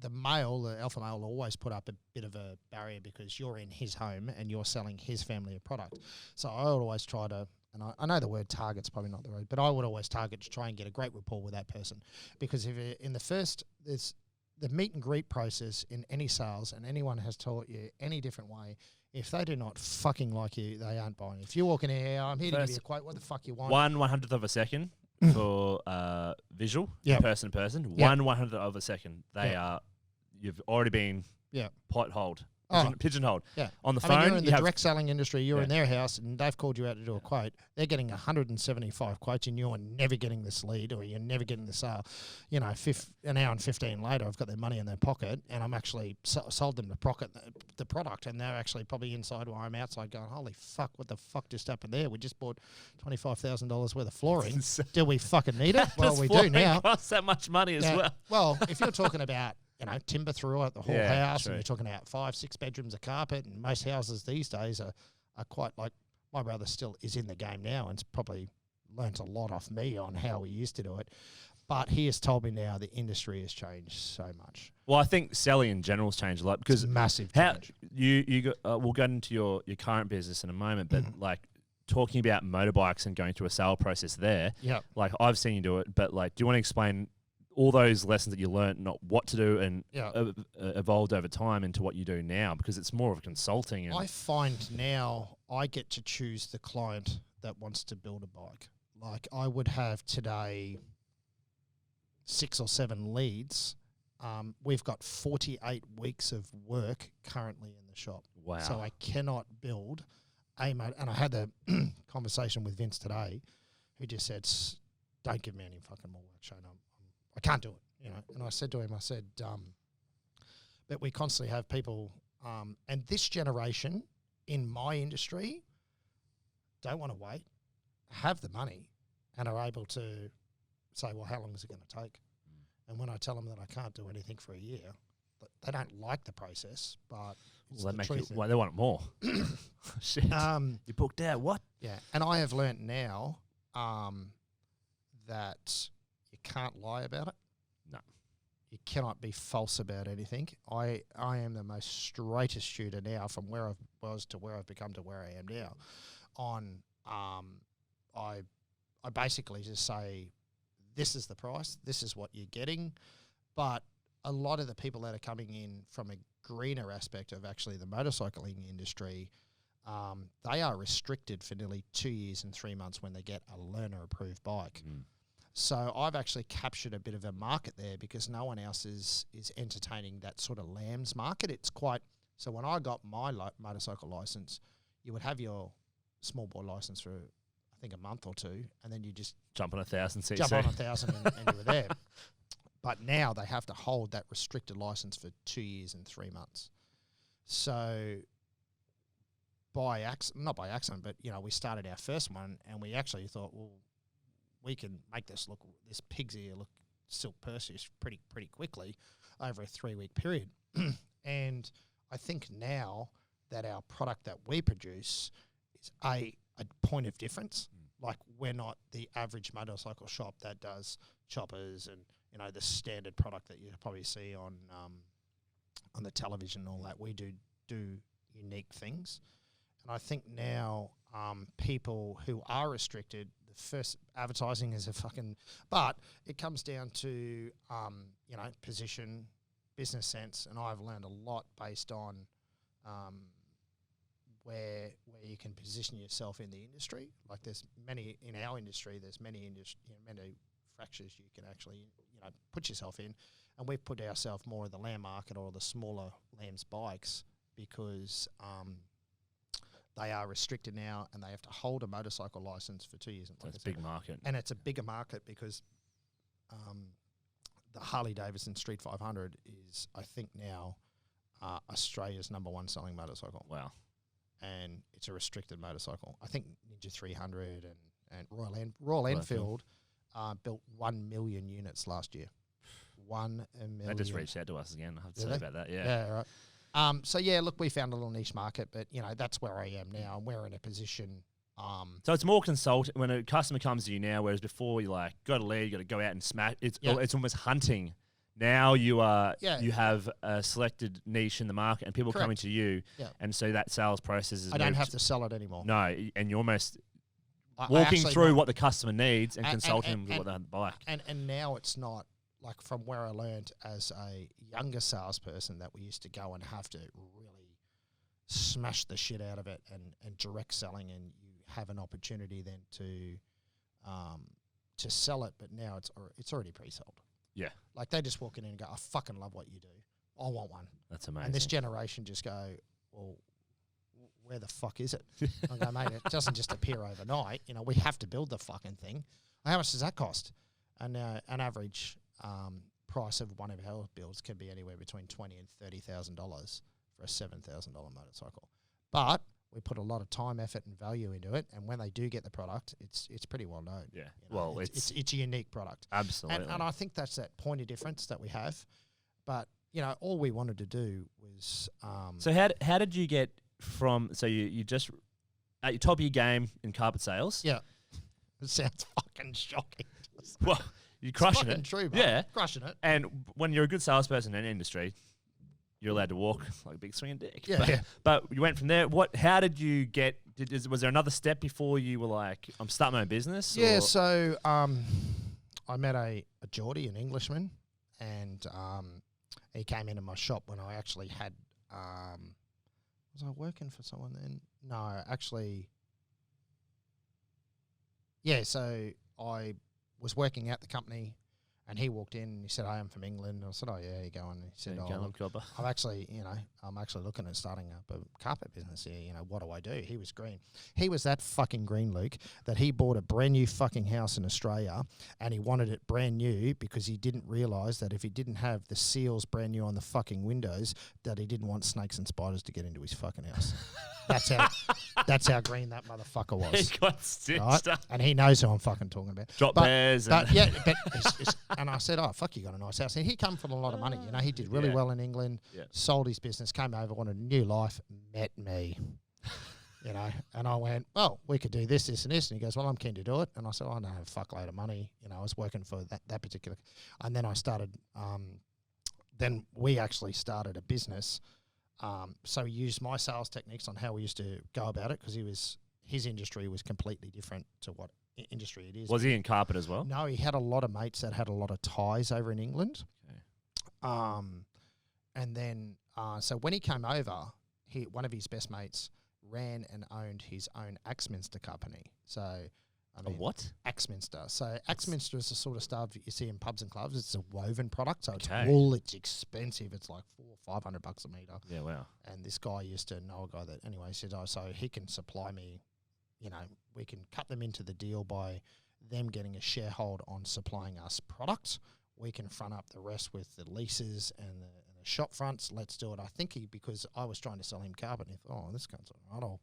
the male, the alpha male, will always put up a bit of a barrier because you're in his home and you're selling his family a product. So I would always try to, and I know the word target's probably not the word, but I would always target to try and get a great rapport with that person. Because if you're in the first, there's the meet and greet process in any sales, and anyone has taught you any different way, if they do not fucking like you, they aren't buying. If you walk in here, I'm here to give you a quote, what the fuck you want? 1/100th of a second for visual, Yep. person to person. Yep. 1/100th of a second. They are, you've already been potholed, pigeonholed. Yeah. On the I phone, mean, you're in you the have direct selling industry, you're Yeah. in their house, and they've called you out to do a quote. They're getting 175 quotes, and you're never getting this lead, or you're never getting the sale. An hour and 15 later, I've got their money in their pocket, and I'm actually sold them the product, and they're actually probably inside while I'm outside going, holy fuck, what the fuck just happened there? We just bought $25,000 worth of flooring. Do we fucking need it? Well, Does we do flooring now. costs that much money as well. Well, if you're talking about timber throughout the whole Yeah, house, true. and you're talking about 5-6 bedrooms of carpet, and most houses these days are quite like, my brother still is in the game now, and it's probably learnt a lot off me on how we used to do it. But he has told me now the industry has changed so much. Well, I think selling in general has changed a lot because It's massive how change. you got, we'll get into your current business in a moment, but like talking about motorbikes and going through a sale process there, Yep. like I've seen you do it, but like, do you want to explain all those lessons that you learned, not what to do, and evolved over time into what you do now? Because it's more of a consulting. And I find now I get to choose the client that wants to build a bike. Like I would have today 6 or 7 leads. We've got 48 weeks of work currently in the shop. Wow. So I cannot build a motor. And I had the conversation with Vince today, who just said, don't give me any fucking more work, Shane. I can't do it, you know. And I said to him, but we constantly have people, and this generation in my industry don't want to wait, have the money, and are able to say, well, how long is it going to take? And when I tell them that I can't do anything for a year, they don't like the process, but it's the truth. Well, they want more. Shit. You booked out. What? Yeah. And I have learnt now that you can't lie about it. No. You cannot be false about anything. I am the most straightest shooter now from where I was to where I've become to where I am now. I basically just say, this is the price, this is what you're getting. But a lot of the people that are coming in from a greener aspect of actually the motorcycling industry, they are restricted for nearly 2 years and 3 months when they get a learner-approved bike. So I've actually captured a bit of a market there because no one else is entertaining that sort of lambs market. It's quite... So when I got my motorcycle license, you would have your small boy license for, I think, a month or two, and then you just... Jump on 1,000 cc. Jump on 1,000 and you were there. But now they have to hold that restricted license for 2 years and 3 months. So not by accident, but, you know, we started our first one and we actually thought, well, we can make this pig's ear look silk purse pretty quickly over a 3-week period. And I think now that our product that we produce is a point of difference. Like, we're not the average motorcycle shop that does choppers and, you know, the standard product that you probably see on the television and all that. We do unique things. And I think now people who are restricted, the first advertising is but it comes down to, you know, position, business sense, and I've learned a lot based on where you can position yourself in the industry. Like, there's many in our industry. There's many many fractures you can actually, you know, put yourself in, and we've put ourselves more in the lamb market or the smaller lambs bikes because they are restricted now and they have to hold a motorcycle license for 2 years. That's a big market, and it's a bigger market because the Harley Davidson Street 500 is, I think now, Australia's #1 selling motorcycle. Wow. And it's a restricted motorcycle. I think Ninja 300 and Royal Enfield built 1 million units last year. 1 million. They just reached out to us again. I have to say about that. Yeah. Yeah, right. So yeah, look, we found a little niche market, but you know, that's where I am now, and we're in a position. So it's more consulting when a customer comes to you now, whereas before you got a lead, you got to go out and smash. It's almost hunting. Now you have a selected niche in the market, and people coming to you, and so that sales process is. I don't have to sell it anymore. No, and you're almost walking through what the customer needs and consulting them with what they buy. And now it's not like from where I learned as a younger salesperson that we used to go and have to really smash the shit out of it and direct selling, and you have an opportunity then to sell it, but now it's already pre-sold. Yeah. Like, they just walk in and go, I fucking love what you do. I want one. That's amazing. And this generation just go, well, where the fuck is it? I go, mate, it doesn't just appear overnight. You know, we have to build the fucking thing. How much does that cost? And an average price of one of our builds can be anywhere between $20,000 and $30,000 for a $7,000 motorcycle. But we put a lot of time, effort, and value into it, and when they do get the product, it's pretty well known. Yeah, you know, well, it's a unique product. Absolutely, and I think that's that point of difference that we have. But you know, all we wanted to do was. So how did you get from? So you just at your top of your game in carpet sales? Yeah. It sounds fucking shocking. Well, you're crushing fucking it. true, bro. Yeah. Crushing it. And when you're a good salesperson in an industry, you're allowed to walk like a big swinging dick. Yeah. But you went from there. How did you get? Was there another step before you were like, I'm starting my own business? Yeah. or- So I met a Geordie, an Englishman, and he came into my shop when I actually had. Was I working for someone then? No, actually. Yeah. So I was working at the company. And he walked in and he said, "Hey, I'm from England." And I said, "Oh, yeah, you going?" And he said, There you "Oh, go, look, I'm actually looking at starting up a carpet business here. You know, what do I do?" He was green. He was that fucking green, Luke, that he bought a brand new fucking house in Australia and he wanted it brand new because he didn't realise that if he didn't have the seals brand new on the fucking windows, that he didn't want snakes and spiders to get into his fucking house. That's how green that motherfucker was. He got stitched Right? up. And he knows who I'm fucking talking about. Drop But- bears. But yeah, and I said, "Oh, fuck, you got a nice house." And he come from a lot of money. You know, he did really Yeah. well in England, Yeah. sold his business, came over, wanted a new life, met me. You know, and I went, "Well, we could do this, this, and this." And he goes, "Well, I'm keen to do it." And I said, "I don't have a fuckload of money." You know, I was working for that particular. And then I started, then we actually started a business. So he used my sales techniques on how we used to go about it because his industry was completely different to what industry it is. Was he in carpet as well? No, he had a lot of mates that had a lot of ties over in England. Okay. And then, so when he came over, one of his best mates ran and owned his own Axminster company. So, I A mean, what? Axminster. So Axminster is the sort of stuff you see in pubs and clubs. It's a woven product, so Okay. it's wool. It's expensive. It's like $400-500 a meter. Yeah, wow. And this guy used to know a guy that, anyway, said, "Oh, so he can supply me, you know, we can cut them into the deal by them getting a sharehold on supplying us products. We can front up the rest with the leases and the shop fronts. Let's do it." I think because I was trying to sell him carpet, and he thought, "Oh, this guy's all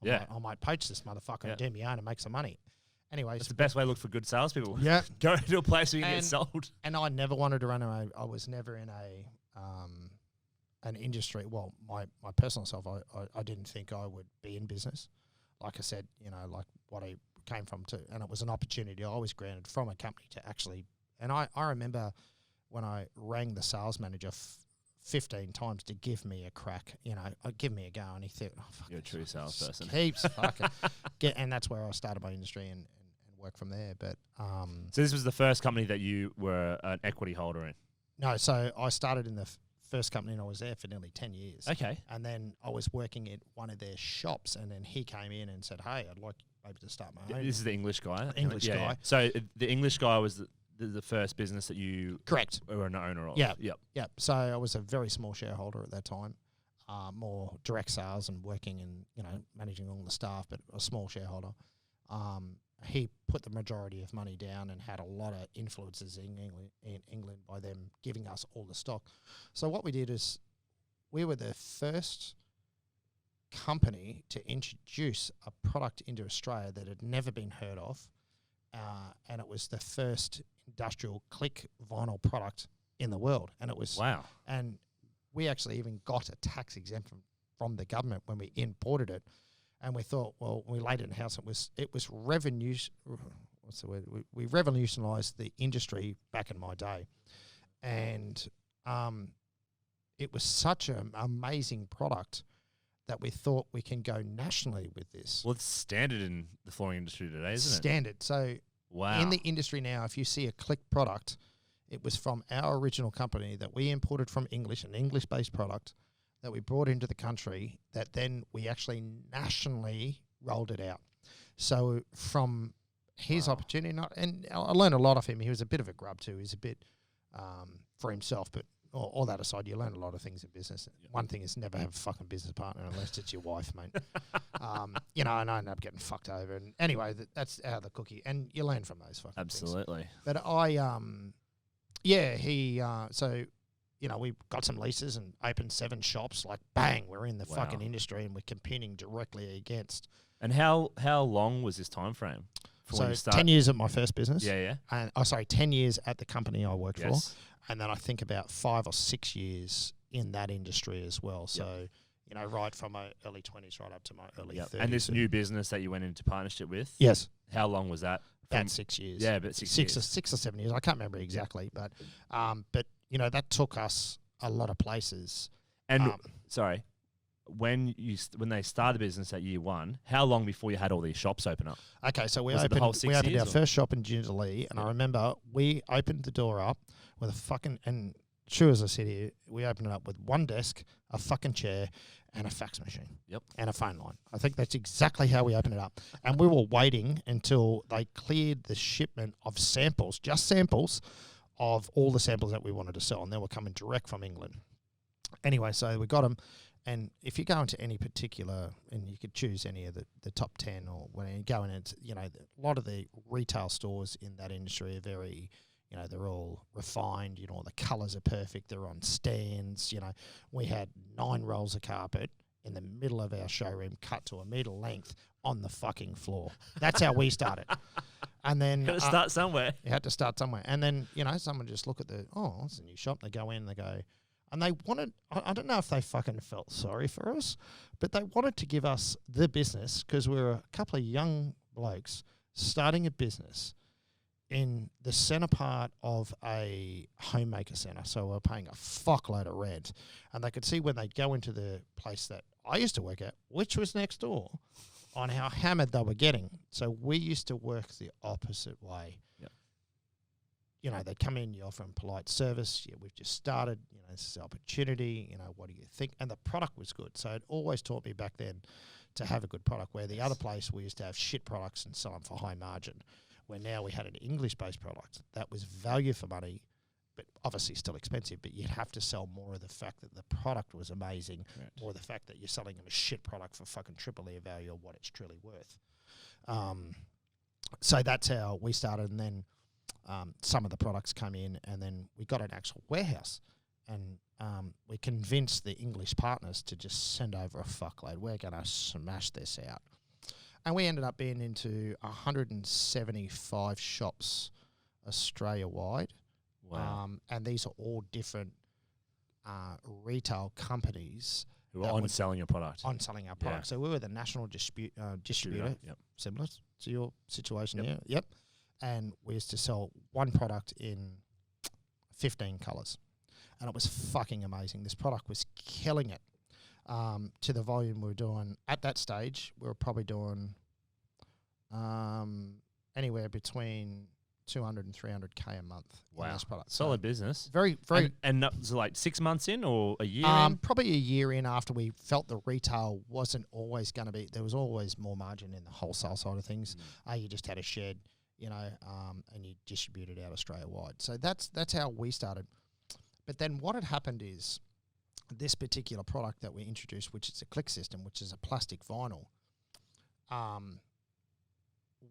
right. I might poach this motherfucker and do my own and make some money." Anyway, That's the best way to look for good salespeople. yeah. Go to a place where you can get And- sold. And I never wanted to run I was never in an industry. Well, my personal self, I didn't think I would be in business. Like I said, you know, like what I came from too. And it was an opportunity I was granted from a company to actually. And I remember when I rang the sales manager 15 times to give me a crack, you know, give me a go. And he thought, "Oh, fuck, You're a true salesperson. keeps fucking." And that's where I started my industry and work from there. But So this was the first company that you were an equity holder in. no, so I started in the first company and I was there for nearly 10 years. Okay. And then I was working at one of their shops, and then he came in and said, "Hey, I'd like maybe to start my own." This is the English guy. English Yeah, guy. yeah. So the English guy was the first business that you Correct. were an owner of. Yeah. Yep. Yep. So I was a very small shareholder at that time, more direct sales and working and, you know, managing all the staff, but a small shareholder. He put the majority of money down and had a lot of influences in England by them giving us all the stock. So what we did is we were the first company to introduce a product into Australia that had never been heard of, and it was the first industrial click vinyl product in the world. And it was Wow. and we actually even got a tax exemption from the government when we imported it. And we thought, well, when we laid it in house, it was revenue. What's the word? We revolutionised the industry back in my day, and it was such an amazing product that we thought we can go nationally with this. Well, it's standard in the flooring industry today, isn't it? Standard. So Wow. in the industry now, if you see a click product, it was from our original company that we imported from English, an English-based product that we brought into the country, that then we actually nationally rolled it out. So from his opportunity, and I learned a lot of him. He was a bit of a grub too. He's a bit for himself, but all that aside, you learn a lot of things in business. Yep. One thing is never have a fucking business partner unless it's your wife, mate. You know, and I ended up getting fucked over. And anyway, that's how the cookie, and you learn from those fucking things. Absolutely. But so, you know, we got some leases and opened 7 shops. Like, bang, we're in the fucking industry and we're competing directly against. And how long was this time frame? So 10 years at my first business. Yeah. And 10 years at the company I worked Yes. for. And then I think about 5 or 6 years in that industry as well. So, right from my early 20s right up to my early 30s. And this new business that you went into partnership with? Yes. How long was that? About 6 years. Yeah, about 6 years. 6 or 7 years. I can't remember exactly, but that took us a lot of places. And sorry, when they started the business at year 1, how long before you had all these shops open up? Okay, so we Was it the whole 6 opened years our first shop in Gingerlee, and I remember we opened the door up with a fucking, and true as I said here, we opened it up with one desk, a fucking chair, and a fax machine. Yep. And a phone line. I think that's exactly how we opened it up. And we were waiting until they cleared the shipment of samples, just samples, of all the samples that we wanted to sell, and they were coming direct from England. Anyway, so we got them. And if you go into any particular, and you could choose any of the top 10 or when you go in, it's, a lot of the retail stores in that industry are very, they're all refined, the colours are perfect, they're on stands, We had 9 rolls of carpet in the middle of our showroom cut to a metre length on the fucking floor. That's how we started. And then... Got to start somewhere. You had to start somewhere. And then, someone just look at it's a new shop, they go in, they go... And they wanted, I don't know if they fucking felt sorry for us, but they wanted to give us the business because we were a couple of young blokes starting a business in the centre part of a homemaker centre. So we were paying a fuckload of rent. And they could see when they'd go into the place that I used to work at, which was next door, on how hammered they were getting. So we used to work the opposite way. They'd come in, you offer them polite service. Yeah, we've just started. This is the opportunity. What do you think? And the product was good. So it always taught me back then to have a good product, where the other place we used to have shit products and sell them for high margin, where now we had an English-based product that was value for money, but obviously still expensive, but you'd have to sell more of the fact that the product was amazing, or the fact that you're selling them a shit product for fucking triple their value of what it's truly worth. So that's how we started, and then some of the products come in, and then we got an actual warehouse, and we convinced the English partners to just send over a fuckload. We're going to smash this out. And we ended up being into 175 shops Australia-wide. Wow. And these are all different retail companies Who are on selling your product. on selling our product. So we were the national distributor, similar to your situation here. Yep. And we used to sell one product in 15 colours. And it was fucking amazing. This product was killing it to the volume we were doing. At that stage, we were probably doing anywhere between 200 and 300K a month. Wow. In this product. Solid business. Very, very. And that was like 6 months in or a year in? Probably a year in, after we felt the retail wasn't always going to be, there was always more margin in the wholesale side of things. You just had a shed, and you distributed out Australia-wide. So that's how we started. But then what had happened is this particular product that we introduced, which is a click system, which is a plastic vinyl,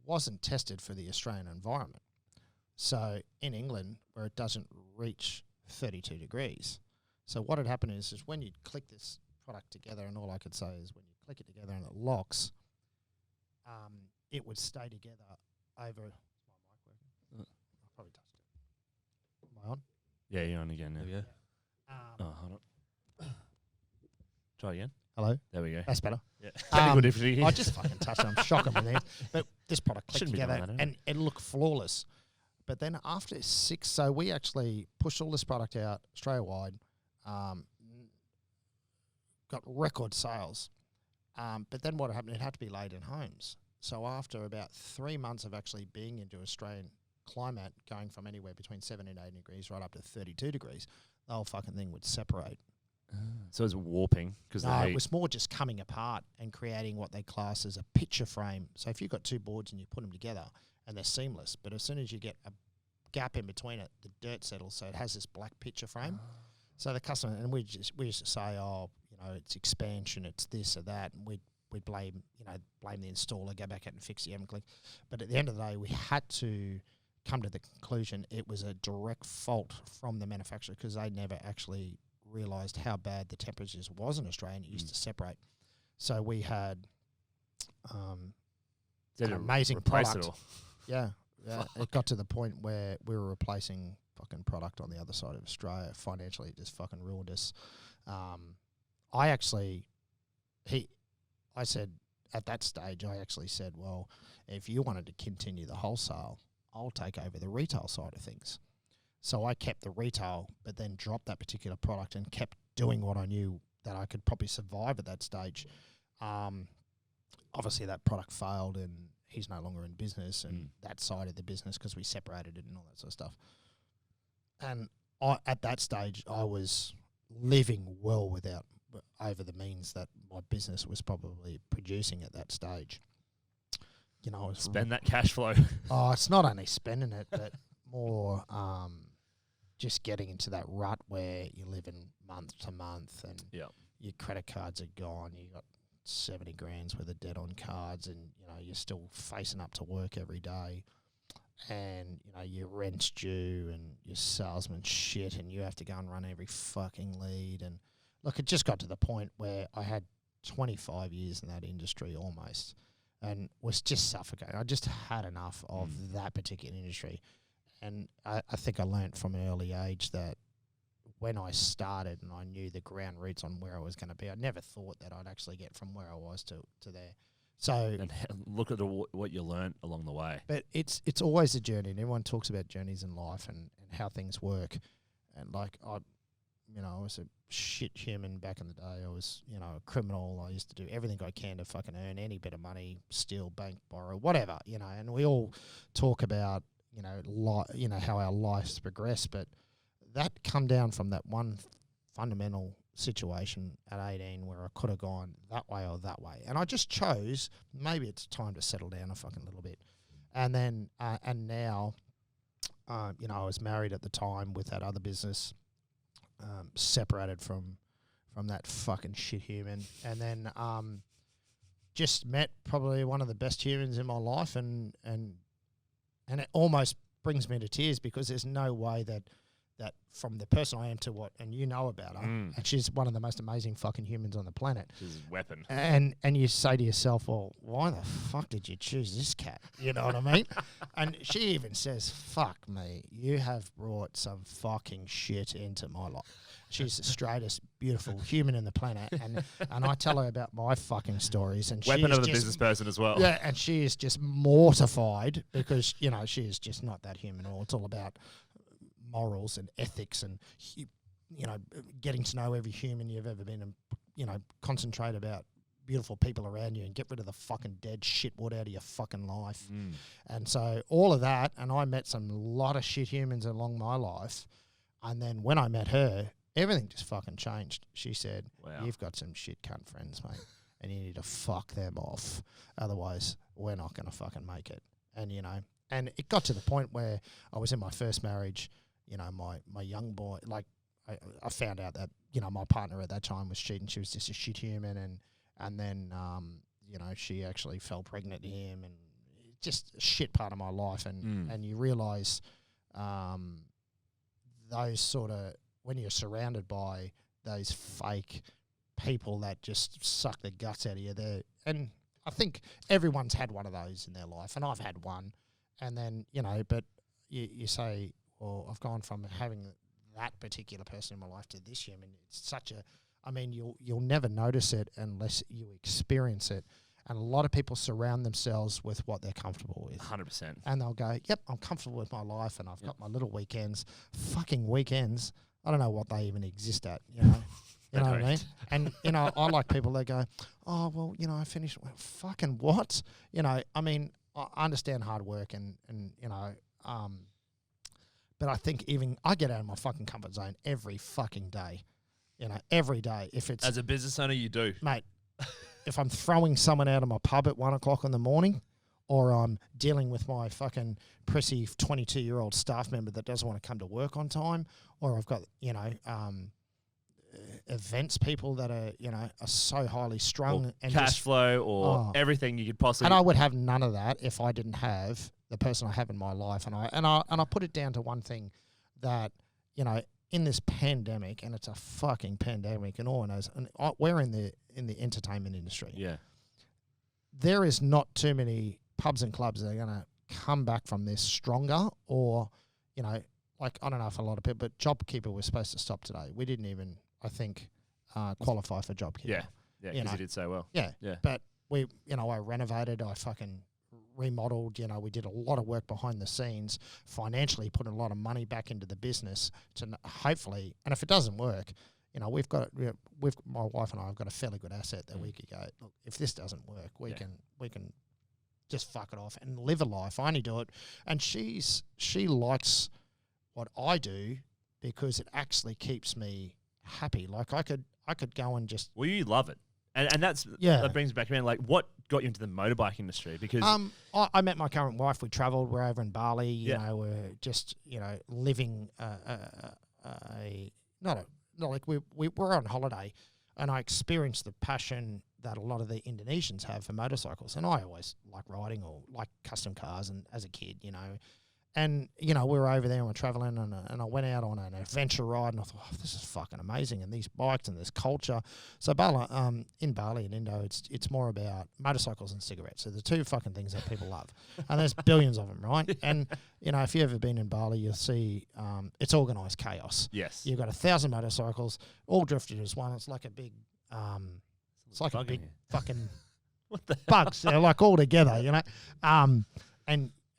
wasn't tested for the Australian environment. So in England, where it doesn't reach 32 degrees. So what had happened is when you click this product together, and all I could say is when you click it together and it locks, it would stay together over... Is my mic working? I probably touched it. Am I on? Yeah, you're on again now. Yeah. Hold on. Try again. Hello? There we go. That's better. Yeah. Technical difficulty. I just fucking touched it. I'm shocking with it. But this product clicked Shouldn't be together doing that, and it looked flawless. But then after 6, so we actually pushed all this product out Australia-wide, got record sales. But then what happened, it had to be laid in homes. So after about 3 months of actually being into Australian climate, going from anywhere between 7 and 8 degrees right up to 32 degrees, the whole fucking thing would separate. So it's warping because no, it was more just coming apart and creating what they class as a picture frame. So if you've got 2 boards and you put them together and they're seamless, but as soon as you get a gap in between it, the dirt settles, so it has this black picture frame. So the customer, and we used to say, it's expansion, it's this or that, and we'd blame the installer, go back out and fix the click. But at the end of the day, we had to come to the conclusion it was a direct fault from the manufacturer because they never actually realised how bad the temperatures was in Australia, and it used to separate. So we had an amazing product. Yeah, it got to the point where we were replacing fucking product on the other side of Australia. Financially, it just fucking ruined us. I actually I said at that stage, I actually said, well, if you wanted to continue the wholesale, I'll take over the retail side of things. So I kept the retail, but then dropped that particular product and kept doing what I knew that I could probably survive at that stage. Obviously, that product failed and he's no longer in business and that side of the business because we separated it and all that sort of stuff. And at that stage, I was living well over the means that my business was probably producing at that stage. You know, spend that cash flow. Oh, it's not only spending it, but more just getting into that rut where you're living month to month and your credit cards are gone. You got 70 grand's worth of debt on cards, and you know you're still facing up to work every day, and you know your rent's due and your salesman's shit, and you have to go and run every fucking lead. And look, it just got to the point where I had 25 years in that industry almost, and was just suffocating. I just had enough of that particular industry. And I think I learnt from an early age that when I started and I knew the ground roots on where I was going to be, I never thought that I'd actually get from where I was to there. So and look at what you learnt along the way. But it's always a journey, and everyone talks about journeys in life and how things work. And like I was a shit human back in the day. I was, a criminal. I used to do everything I can to fucking earn any bit of money, steal, bank, borrow, whatever, and we all talk about, how our lives progress, but that come down from that one fundamental situation at 18 where I could have gone that way or that way. And I just chose, maybe it's time to settle down a fucking little bit. And then, and now, I was married at the time with that other business, separated from that fucking shit human. And then, just met probably one of the best humans in my life, and it almost brings me to tears because there's no way that from the person I am to what, and you know about her, and she's one of the most amazing fucking humans on the planet. She's a weapon. And you say to yourself, well, why the fuck did you choose this cat? You know what I mean? And she even says, fuck me, you have brought some fucking shit into my life. She's the straightest, beautiful human in the planet. And I tell her about my fucking stories. And weapon of the business person as well. Yeah, and she is just mortified because, she is just not that human at all. It's all about morals and ethics and, getting to know every human you've ever been and, concentrate about beautiful people around you and get rid of the fucking dead shitwood out of your fucking life. And so all of that, and I met some lot of shit humans along my life. And then when I met her, everything just fucking changed. She said, wow, you've got some shit cunt friends, mate, and you need to fuck them off. Otherwise, we're not going to fucking make it. And, and it got to the point where I was in my first marriage, my young boy, like I found out that, my partner at that time was cheating. She was just a shit human. And then, she actually fell pregnant to him, and just a shit part of my life. And you realise those sort of, when you're surrounded by those fake people that just suck the guts out of you there. And I think everyone's had one of those in their life, and I've had one. And then, but you say, well, I've gone from having that particular person in my life to this human. It's such a, you'll never notice it unless you experience it. And a lot of people surround themselves with what they're comfortable with. 100%. And they'll go, yep, I'm comfortable with my life, and I've got my little weekends. Fucking weekends. I don't know what they even exist at, You know what I mean? And, I like people that go, oh, well, I finished. Well, fucking what? I understand hard work and but I think even I get out of my fucking comfort zone every fucking day. Every day. If it's, as a business owner, you do. Mate, if I'm throwing someone out of my pub at 1 o'clock in the morning, or I'm dealing with my fucking prissy 22-year-old staff member that doesn't want to come to work on time, or I've got, events people that are, are so highly strung. Or and cash flow or everything you could possibly... And I would have none of that if I didn't have the person I have in my life. And I put it down to one thing that, in this pandemic, and it's a fucking pandemic, and all one knows, and we're in the entertainment industry. Yeah. There is not too many pubs and clubs that are going to come back from this stronger, or, like, I don't know if a lot of people, but JobKeeper was supposed to stop today. We didn't even, I think, qualify for JobKeeper. Yeah. Yeah, you because know. you did so well. Yeah. Yeah. But I renovated, I fucking remodeled, we did a lot of work behind the scenes, financially put a lot of money back into the business to hopefully, and if it doesn't work, we've got, my wife and I have got a fairly good asset that we could go, look, if this doesn't work, we can just fuck it off and live a life. I only do it. And she likes what I do because it actually keeps me happy. Like I could go and just. Well, you love it. And that brings me back around. Like, what got you into the motorbike industry? Because I met my current wife. We travelled. We're over in Bali. You know, we're just living not like we were on holiday, and I experienced the passion that a lot of the Indonesians have for motorcycles. And I always like riding or like custom cars, and as a kid, And, we were over there and we're traveling, and I went out on an adventure ride, and I thought, this is fucking amazing, and these bikes and this culture. So in Bali and Indo, it's more about motorcycles and cigarettes. So the two fucking things that people love. And there's billions of them, right? Yeah. And, if you've ever been in Bali, you'll see it's organised chaos. Yes. You've got 1,000 motorcycles, all drifted as one. It's like a big, fucking what the bugs. They're like all together,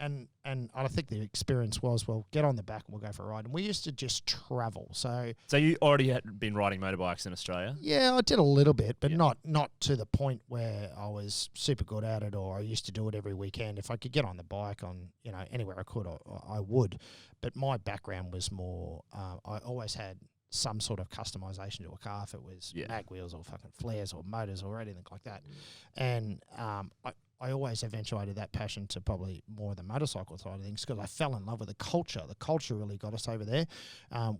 And I think the experience was, well, get on the back and we'll go for a ride. And we used to just travel. So you already had been riding motorbikes in Australia? Yeah, I did a little bit, but not to the point where I was super good at it, or I used to do it every weekend. If I could get on the bike on, anywhere I could, I would. But my background was more, I always had some sort of customization to a car, if it was mag wheels or fucking flares or motors or anything like that. And I always eventuated that passion to probably more the motorcycle side of things because I fell in love with the culture. The culture really got us over there.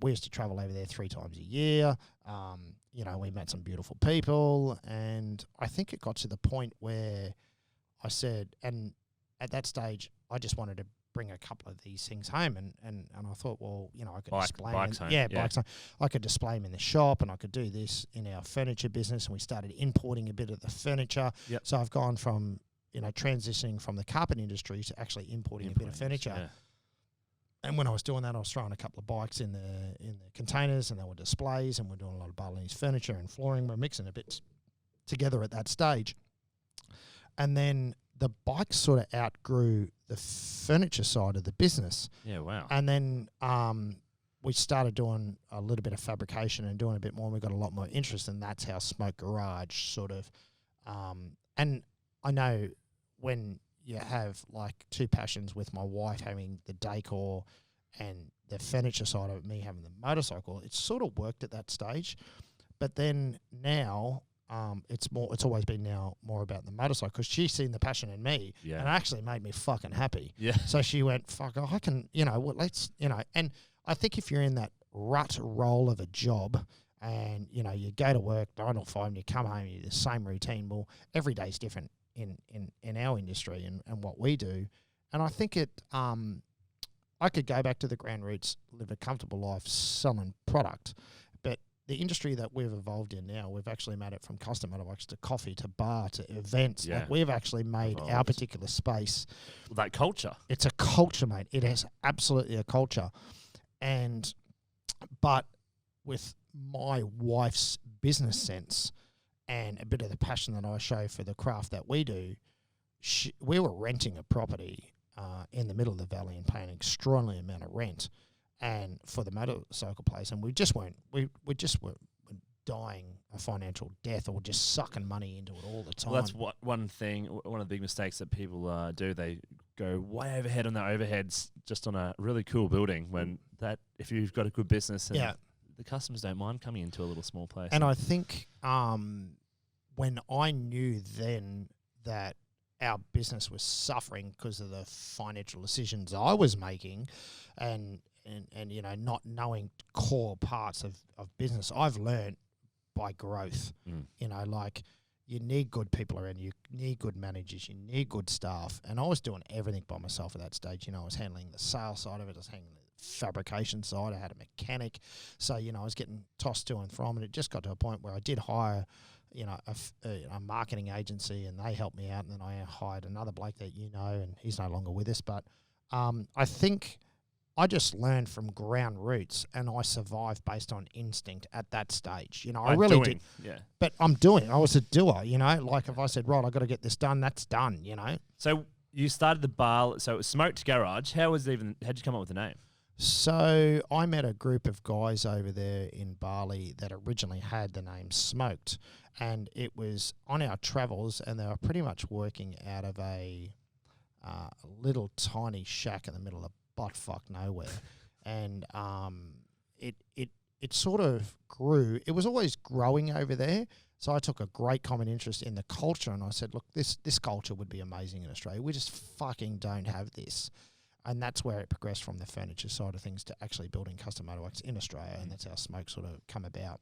We used to travel over there 3 times a year. We met some beautiful people, and I think it got to the point where I said, and at that stage, I just wanted to bring a couple of these things home, and I thought, well, I could display bikes them. home. Bikes home. I could display them in the shop, and I could do this in our furniture business, and we started importing a bit of the furniture. Yep. So I've gone from transitioning from the carpet industry to actually importing a bit of furniture. Yeah. And when I was doing that, I was throwing a couple of bikes in the containers, and they were displays, and we're doing a lot of Balinese furniture and flooring. We're mixing a bit together at that stage. And then the bikes sort of outgrew the furniture side of the business. Yeah, wow. And then we started doing a little bit of fabrication and doing a bit more, and we got a lot more interest, and that's how Smoke Garage sort of and I know when you have like two passions, with my wife having the decor and the furniture side of it, me having the motorcycle, it's sort of worked at that stage. But then now it's always been now more about the motorcycle, because she's seen the passion in me, and it actually made me fucking happy. Yeah. So she went, fuck, I can, let's, and I think if you're in that rut role of a job, and, you go to work 9 or 5 and you come home, you do the same routine. Well, every day's different in our industry and what we do. And I think I could go back to the ground roots, live a comfortable life selling product. But the industry that we've evolved in now, we've actually made it from custom motorbikes to coffee to bar to events. Yeah. Like, we've actually made our particular space. That culture. It's a culture, mate. It is absolutely a culture. But with my wife's business sense and a bit of the passion that I show for the craft that we do, we were renting a property in the middle of the valley and paying an extraordinary amount of rent, and for the motorcycle place, and we just were dying a financial death, or just sucking money into it all the time. Well, that's one of the big mistakes that people do. They go way overhead on their overheads just on a really cool building, when that, if you've got a good business, and the customers don't mind coming into a little small place. And I think when I knew then that our business was suffering because of the financial decisions I was making, and not knowing core parts of business, I've learned by growth. Like, you need good people around you, need good managers, you need good staff. And I was doing everything by myself at that stage. I was handling the sales side of it, I was handling the fabrication side, I had a mechanic. So, I was getting tossed to and from, and it just got to a point where I did hire, a marketing agency, and they helped me out. And then I hired another bloke that and he's no longer with us. But I think I just learned from ground roots, and I survived based on instinct at that stage. You know, I really did. Yeah. But I was a doer, you know. Like if I said, right, I've got to get this done, that's done, you know. So you started the bar, so it was Smoked Garage. How'd you come up with the name? So I met a group of guys over there in Bali that originally had the name Smoked, and it was on our travels, and they were pretty much working out of a little tiny shack in the middle of buttfuck nowhere, and it sort of grew. It was always growing over there, so I took a great common interest in the culture, and I said, look, this culture would be amazing in Australia. We just fucking don't have this. And that's where it progressed from the furniture side of things to actually building custom motorbikes in Australia, and that's how Smoke sort of come about.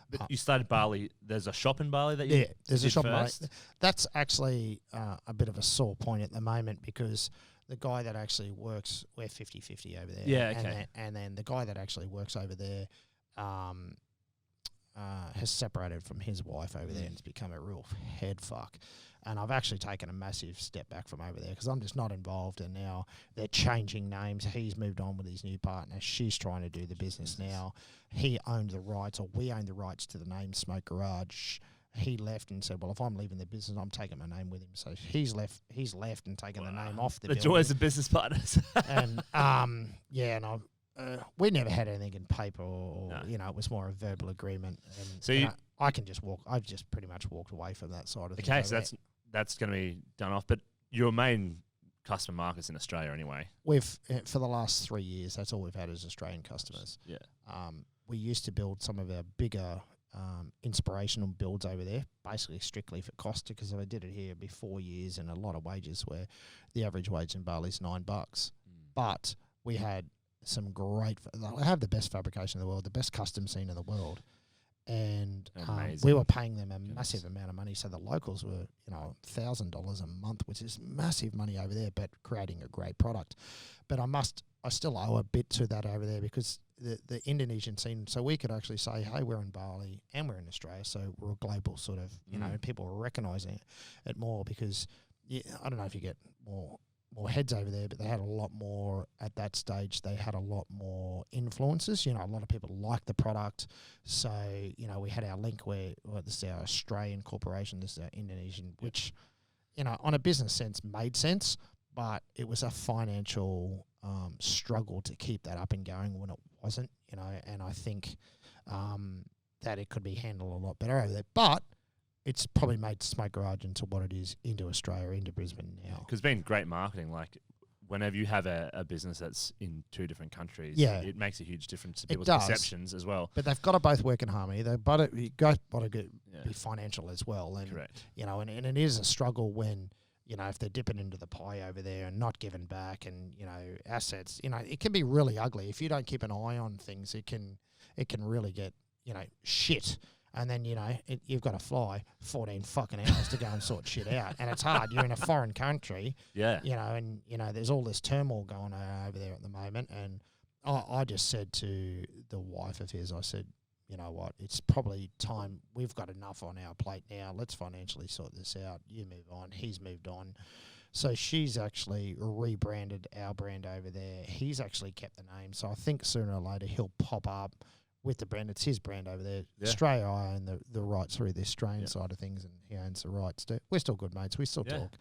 But you started Bali. There's a shop in Bali that you Yeah, there's a shop in Bali. first? That's actually a bit of a sore point at the moment, because the guy that actually works, we're 50-50 over there. Yeah, okay. And then the guy that actually works over there has separated from his wife over there, and it's become a real head fuck. And I've actually taken a massive step back from over there because I'm just not involved. And now they're changing names. He's moved on with his new partner. She's trying to do the business now. He owned the rights, or we owned the rights to the name Smoke Garage. He left and said, well, if I'm leaving the business, I'm taking my name with him. So he's left and taken the name off the building. joys of business partners. And we never had anything in paper, or No. you know, it was more a verbal agreement. And So I can just walk. I've just pretty much walked away from that side of things. okay, so that's going to be done off. But your main customer market's in Australia anyway. We've for the last 3 years, that's all we've had is Australian customers. Yeah. We used to build some of our bigger inspirational builds over there, basically strictly for cost, because I did it here, it'd be 4 years and a lot of wages, where the average wage in Bali is $9. But we had some great. I have the best fabrication in the world, the best custom scene in the world. And we were paying them a massive amount of money. So the locals were, $1,000 a month, which is massive money over there, but creating a great product. But I still owe a bit to that over there, because the Indonesian scene, so we could actually say, hey, we're in Bali and we're in Australia, so we're a global sort of, people are recognising it more, because I don't know if you get more heads over there, but they had a lot more at that stage. They had a lot more influences. A lot of people liked the product. So, we had our link where this is our Australian corporation, this is our Indonesian, which, on a business sense made sense, but it was a financial struggle to keep that up and going when it wasn't, and I think that it could be handled a lot better over there. But it's probably made Smoke Garage into what it is into Australia, into Brisbane now. Because it's been great marketing. Like, whenever you have a business that's in two different countries, it makes a huge difference to people's perceptions as well. But they've got to both work in harmony. They've got to be financial as well. And, correct. And it is a struggle when, if they're dipping into the pie over there and not giving back, and, assets, it can be really ugly. If you don't keep an eye on things, it can really get, shit. And then, you've got to fly 14 fucking hours to go and sort shit out. And it's hard. You're in a foreign country. Yeah. And, there's all this turmoil going on over there at the moment. And I just said to the wife of his, I said, you know what, it's probably time. We've got enough on our plate now. Let's financially sort this out. You move on. He's moved on. So she's actually rebranded our brand over there. He's actually kept the name. So I think sooner or later he'll pop up with the brand. It's his brand over there. Yeah. Australia, I own the rights through the Australian side of things, and he owns the rights too. We're still good mates. We still talk.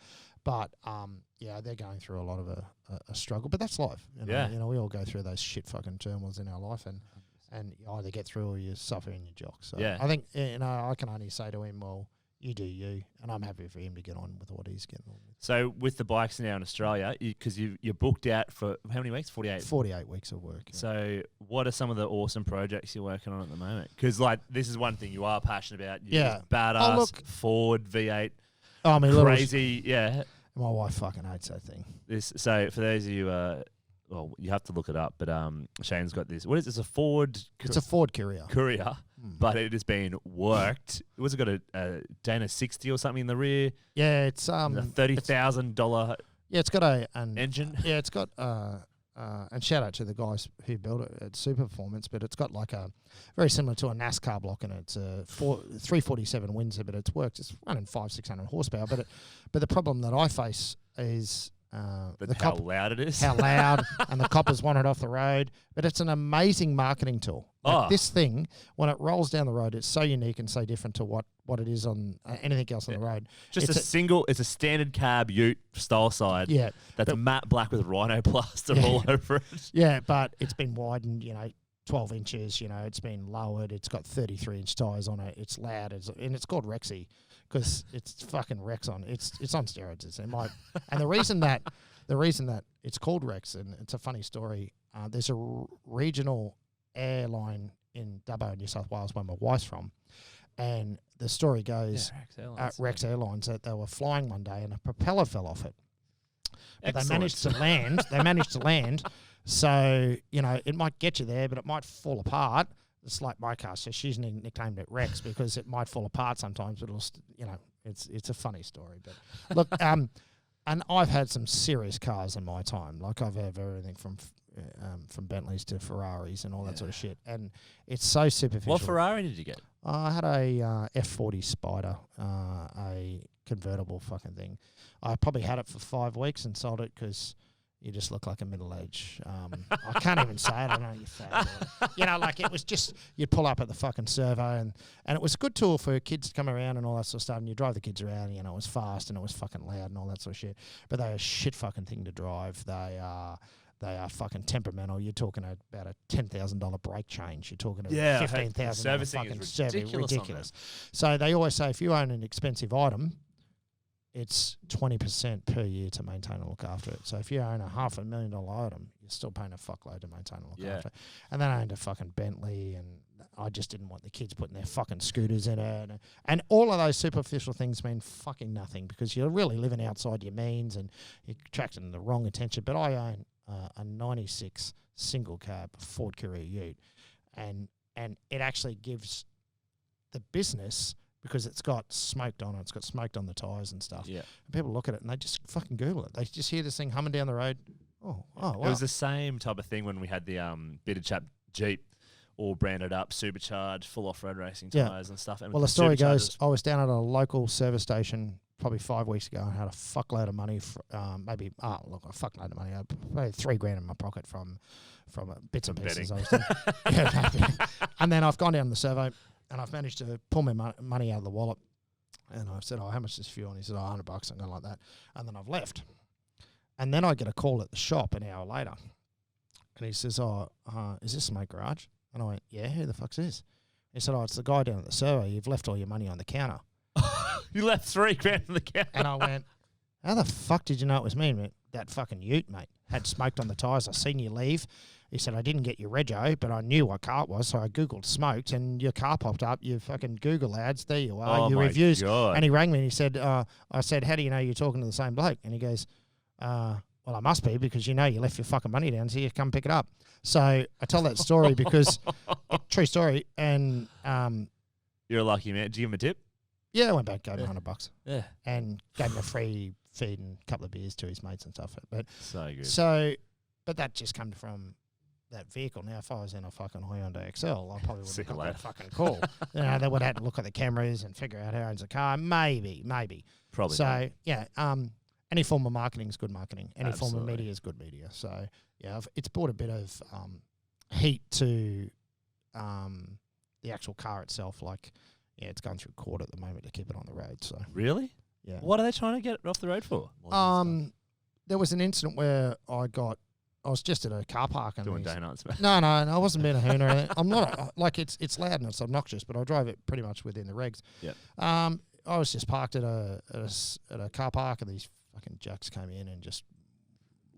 But, they're going through a lot of a struggle. But that's life. We all go through those shit fucking turmoils in our life, and you either get through or you suffer in your jock. So I think, I can only say to him, well, you do you, and I'm happy for him to get on with what he's getting on with. So with the bikes now in Australia, because you're booked out for how many weeks? 48? 48 weeks of work. Yeah. So what are some of the awesome projects you're working on at the moment? Because, this is one thing you are passionate about. You're badass, Ford, V8. Oh, I mean, crazy, My wife fucking hates that thing. So for those of you, you have to look it up, but Shane's got this. What is this? A Ford? It's a Ford Courier. But it has been worked. Was it got a Dana 60 or something in the rear? Yeah, it's a $30,000. Yeah, it's got an engine. Yeah, it's got and shout out to the guys who built it at Super Performance, but it's got like a very similar to a NASCAR block in it. It's a 347 Windsor, but it's worked. It's running 500-600 horsepower. But the problem that I face is how loud it is. How loud, and the coppers want it off the road. But it's an amazing marketing tool. Like this thing, when it rolls down the road, it's so unique and so different to what it is on anything else on the road. Just it's a standard cab ute style side. Yeah. That's matte black with rhino plaster all over it. Yeah, but it's been widened, 12 inches, it's been lowered. It's got 33-inch tyres on it. It's loud. And it's called Rexy because it's fucking Rex on. It's on steroids. And the reason that it's called Rex, and it's a funny story, there's a regional airline in Dubbo, New South Wales, where my wife's from. And the story goes, Rex Airlines, that they were flying one day and a propeller fell off it. But they managed to land. So, it might get you there, but it might fall apart. It's like my car. So she's nicknamed it Rex because it might fall apart sometimes, but it'll, it's a funny story. But look, and I've had some serious cars in my time. Like I've had everything from Bentleys to Ferraris and all that sort of shit. And it's so superficial. What Ferrari did you get? I had a F40 Spider, a convertible fucking thing. I probably had it for 5 weeks and sold it because you just look like a middle-aged... I can't even say it. I know you're fat. Like it was just... You'd pull up at the fucking servo and it was a good tool for kids to come around and all that sort of stuff. And you drive the kids around, it was fast and it was fucking loud and all that sort of shit. But they're a shit fucking thing to drive. They are fucking temperamental. You're talking about a $10,000 brake change. You're talking about $15,000 fucking service. Ridiculous. So they always say if you own an expensive item, it's 20% per year to maintain and look after it. So if you own a $500,000 item, you're still paying a fuckload to maintain and look after it. And then I owned a fucking Bentley, and I just didn't want the kids putting their fucking scooters in it. And all of those superficial things mean fucking nothing because you're really living outside your means and you're attracting the wrong attention. But I own a 96 single cab Ford Courier Ute, and it actually gives the business, because it's got smoked on it, it's got smoked on the tyres and stuff. Yeah. And people look at it and they just fucking Google it. They just hear this thing humming down the road. Oh, wow. It was the same type of thing when we had the Bitter Chap Jeep, all branded up, supercharged, full off-road racing tyres and stuff. And well, the story goes, I was down at a local service station probably 5 weeks ago and had a fuckload of money, a fuckload of money, maybe $3,000 in my pocket from bits and pieces I was doing. And then I've gone down to the servo, and I've managed to pull my money out of the wallet. And I said, how much is fuel? And he said, $100, something like that. And then I've left. And then I get a call at the shop an hour later. And he says, is this Smoke Garage? And I went, yeah, who the fuck's this? He said, it's the guy down at the servo. You've left all your money on the counter. You left $3,000 on the counter. And I went, how the fuck did you know it was me, mate? That fucking ute, mate. Had smoked on the tyres. I seen you leave. He said, I didn't get your rego, but I knew what car it was, so I Googled smoked, and your car popped up. Your fucking Google ads, there you are, your reviews. God. And he rang me, and he said, I said, how do you know you're talking to the same bloke? And he goes, well, I must be, because you left your fucking money down, so you come pick it up. So I tell that story because, true story, and... You're a lucky man. Did you give him a tip? Yeah, I went back, gave him $100. Yeah. And gave him a free feed and a couple of beers to his mates and stuff. But so good. But that just comes from that vehicle. Now, if I was in a fucking Hyundai XL, I probably would have got that fucking call. They would have to look at the cameras and figure out who owns the car. Maybe. Probably. So, any form of marketing is good marketing. Any form of media is good media. So, it's brought a bit of heat to the actual car itself. Like, it's going through court at the moment to keep it on the road. So really? Yeah. What are they trying to get it off the road for? There was an incident where I was just at a car park and doing donuts. No, I wasn't being a hoon or anything. I'm not it's loud and it's obnoxious, but I drive it pretty much within the regs. Yeah. I was just parked at a car park, and these fucking jacks came in and just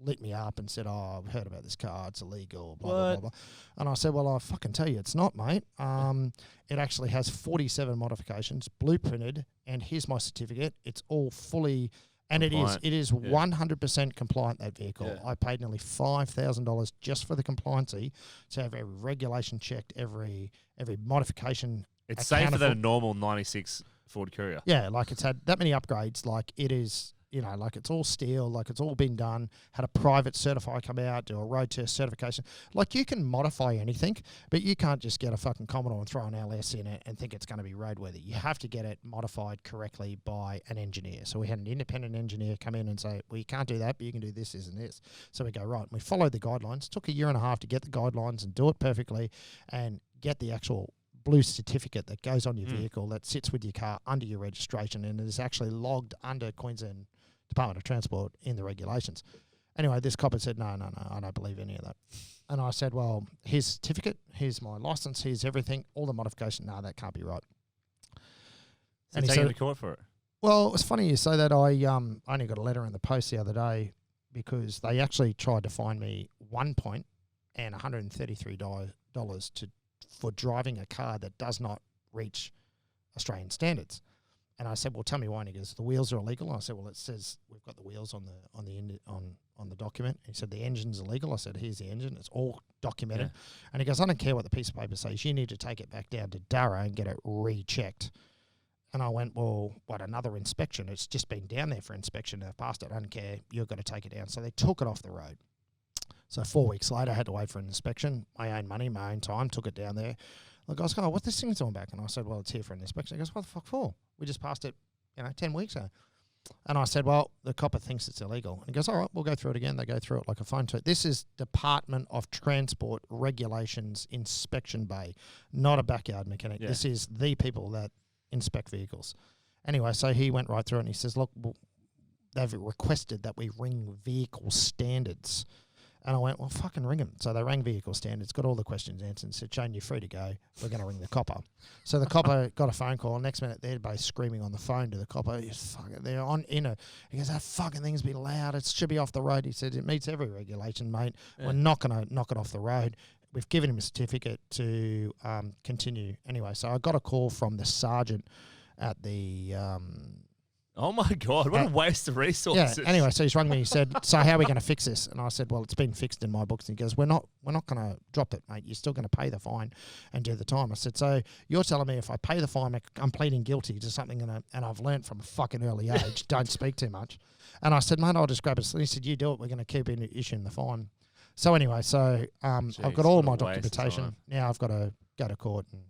lit me up and said, I've heard about this car, it's illegal, blah, blah, blah, blah. And I said, well, I fucking tell you it's not, mate. It actually has 47 modifications, blueprinted, and here's my certificate. It's all fully, and compliant. It is 100% compliant, that vehicle. Yeah. I paid nearly $5,000 just for the compliancy to have every regulation checked, every modification. It's safer than a normal 96 Ford Courier. Yeah, like it's had that many upgrades. Like it is like it's all steel, like it's all been done, had a private certifier come out, do a road test certification. Like you can modify anything, but you can't just get a fucking Commodore and throw an LS in it and think it's going to be roadworthy. You have to get it modified correctly by an engineer. So we had an independent engineer come in and say, well, you can't do that, but you can do this, and this. So we go, right, and we followed the guidelines. It took 1.5 years to get the guidelines and do it perfectly and get the actual blue certificate that goes on your vehicle that sits with your car under your registration and is actually logged under Queensland Department of Transport in the regulations. Anyway, this copper said, no, I don't believe any of that. And I said, well, here's certificate, here's my license, here's everything, all the modification. No, that can't be right. So and taking to court for it? Well, it's funny you say that. I only got a letter in the post the other day because they actually tried to fine me 1 point and $133 for driving a car that does not reach Australian standards. And I said, well, tell me why. And he goes, the wheels are illegal. And I said, well, it says we've got the wheels on the document. And he said, the engine's illegal. I said, here's the engine. It's all documented. Yeah. And he goes, I don't care what the piece of paper says. You need to take it back down to Durra and get it rechecked. And I went, well, what, another inspection? It's just been down there for inspection. They've passed it. I don't care. You've got to take it down. So they took it off the road. So 4 weeks later, I had to wait for an inspection. My own money, my own time, took it down there. The guy's going, what's this thing doing back? And I said, well, it's here for an inspection. He goes, what the fuck for? We just passed it, 10 weeks ago. And I said, well, the copper thinks it's illegal. And he goes, all right, we'll go through it again. They go through it like a phone tooth. This is Department of Transport Regulations Inspection Bay, not a backyard mechanic. Yeah. This is the people that inspect vehicles. Anyway, so he went right through it and he says, look, well, they've requested that we ring vehicle standards. And I went, well, fucking ring them. So they rang vehicle standards, got all the questions answered, and said, Shane, you're free to go. We're going to ring the copper. So the copper got a phone call. Next minute, they're both screaming on the phone to the copper. They're on in a. He goes, that fucking thing's been loud. It should be off the road. He said, it meets every regulation, mate. Yeah. We're not going to knock it off the road. We've given him a certificate to continue. Anyway, so I got a call from the sergeant at the... oh my God, what a waste of resources. Yeah, anyway, so he's rung me, he said, so how are we going to fix this? And I said, well, it's been fixed in my books. And he goes, we're not going to drop it, mate. You're still going to pay the fine and do the time. I said, so you're telling me if I pay the fine, I'm pleading guilty to something and I've learnt from a fucking early age, don't speak too much. And I said, mate, I'll just grab it. So he said, you do it, we're going to keep issuing the fine. So anyway, so I've got all my documentation. Now I've got to go to court and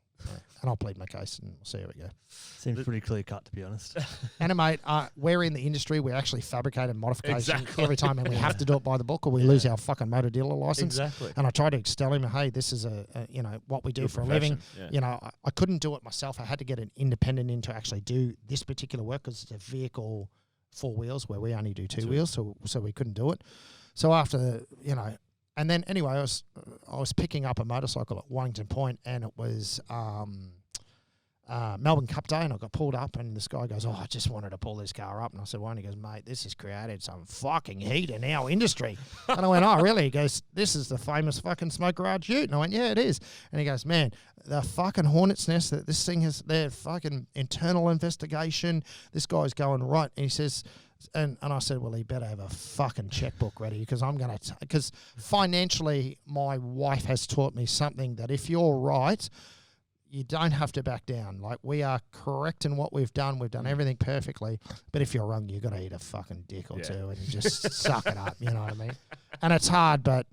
I'll plead my case and we'll see how we go. Seems pretty clear cut, to be honest. And mate, we're in the industry. We actually fabricate a modification every time, and we have to do it by the book, or we lose our fucking motor dealer license. Exactly. And I try to tell him, hey, this is what we do for a living. Yeah. I couldn't do it myself. I had to get an independent in to actually do this particular work because it's a vehicle 4 wheels where we only do 2 wheels, so we couldn't do it. So after and then anyway, I was picking up a motorcycle at Wellington Point, and it was Melbourne Cup Day, and I got pulled up, and this guy goes, oh, I just wanted to pull this car up. And I said, why? And he goes, mate, this has created some fucking heat in our industry. And I went, oh, really? He goes, this is the famous fucking smoke garage ute. And I went, yeah, it is. And he goes, man, the fucking hornet's nest that this thing has, their fucking internal investigation, this guy's going right. And he says... And I said, well, he better have a fucking checkbook ready because I'm going to... Because financially, my wife has taught me something that if you're right, you don't have to back down. Like, we are correct in what we've done. We've done everything perfectly. But if you're wrong, you've got to eat a fucking dick or two and just suck it up, you know what I mean? And it's hard, but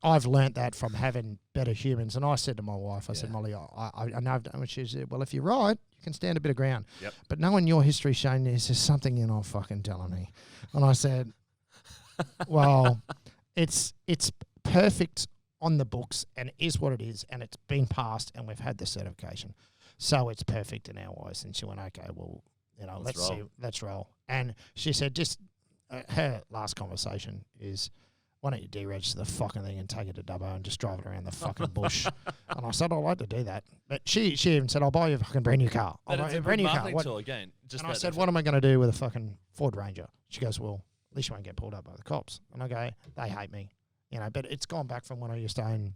I've learnt that from having better humans. And I said to my wife, I said, Molly, I know I've done what she said. Well, if you're right, you can stand a bit of ground. Yep. But knowing your history, Shane, there's just something you're not fucking telling me. And I said, well, it's perfect on the books and it is what it is, and it's been passed and we've had the certification. So it's perfect in our eyes. And she went, okay, well, let's roll. And she said, just her last conversation is, why don't you deregister the fucking thing and take it to Dubbo and just drive it around the fucking bush? And I said, I'd like to do that. But she even said, I'll buy you a fucking brand new car. I'll buy you a brand new car. Again, and I said, what am I going to do with a fucking Ford Ranger? She goes, well, at least you won't get pulled up by the cops. And I go, they hate me. But it's gone back from when I used to own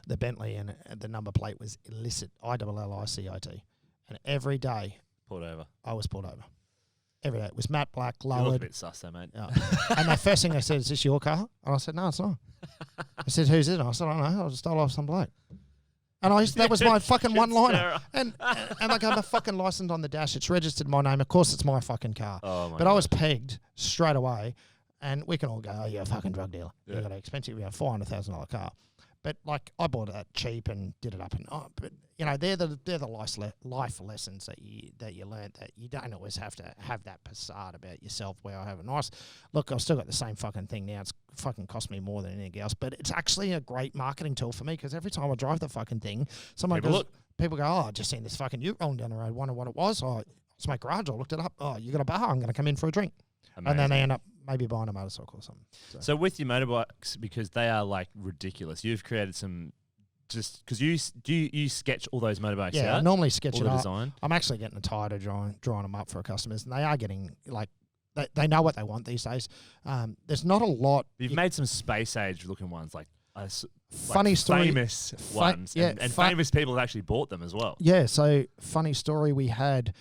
the Bentley and the number plate was illicit, ILLICIT. And every day I was pulled over. Every day. It was matte black, lowered. You look a bit sus though, mate. Yeah. And the first thing they said, is this your car? And I said, no, it's not. I said, who's it? And I said, I don't know. I just stole off some bloke. And that was my fucking one-liner. Sarah. And like, I'm a fucking licensed on the dash. It's registered in my name. Of course, it's my fucking car. Oh, my But God. I was pegged straight away. And we can all go, oh, you're a fucking drug dealer. Yeah. You've got an expensive, $400,000 car. But like, I bought it cheap and did it up and but you know, they're the life lessons that you learn, that you don't always have to have that facade about yourself where I have a nice look. I've still got the same fucking thing now. It's fucking cost me more than anything else, but it's actually a great marketing tool for me, because every time I drive the fucking thing, people go, oh, I just seen this fucking ute rolling down the road. Wonder what it was. Oh, it's my garage. I looked it up. Oh, you got a bar? I'm going to come in for a drink. Amazing. And then they end up maybe buying a motorcycle or something. So with your motorbikes, because they are like ridiculous, you've created some, just because you sketch all those motorbikes yeah, I out? normally sketch all it the up. design? I'm actually getting tired of drawing them up for customers, and they are getting like, they know what they want these days. There's not a lot. You've made some space age looking ones, like funny story. famous ones, yeah, and famous people have actually bought them as well. Yeah, so funny story. We had,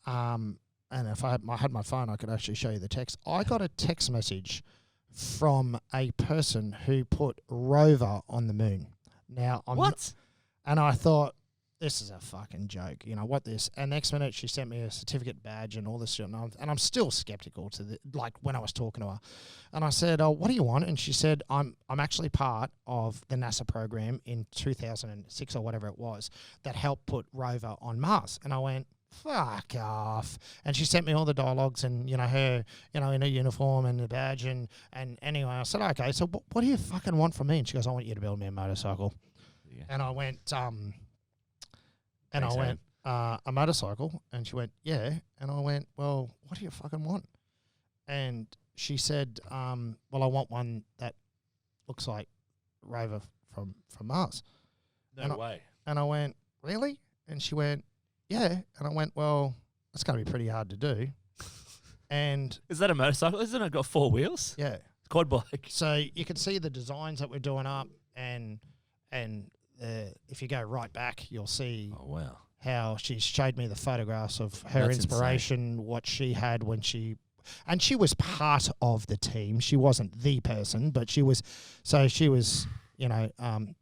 and if I had my phone, I could actually show you the text. I got a text message from a person who put Rover on the moon. Now, and I thought, this is a fucking joke. You know what this? And next minute, she sent me a certificate badge and all this shit. And I'm still skeptical like when I was talking to her. And I said, oh, what do you want? And she said, I'm actually part of the NASA program in 2006 or whatever it was that helped put Rover on Mars. And I went, fuck off. And she sent me all the dialogues and, you know, her, you know, in her uniform and the badge. And anyway, I said, okay, so what do you fucking want from me? And she goes, I want you to build me a motorcycle. Yeah. And I went, a motorcycle? And she went, yeah. And I went, well, what do you fucking want? And she said, well, I want one that looks like Rover from Mars. No way. And I went, really? And she went, yeah. And I went, well, that's going to be pretty hard to do. And is that a motorcycle? Isn't it got 4 wheels? Yeah. Quad bike. So you can see the designs that we're doing up, and if you go right back, you'll see how she showed me the photographs of her inspiration, what she had when she was part of the team. She wasn't the person, but she was, you know,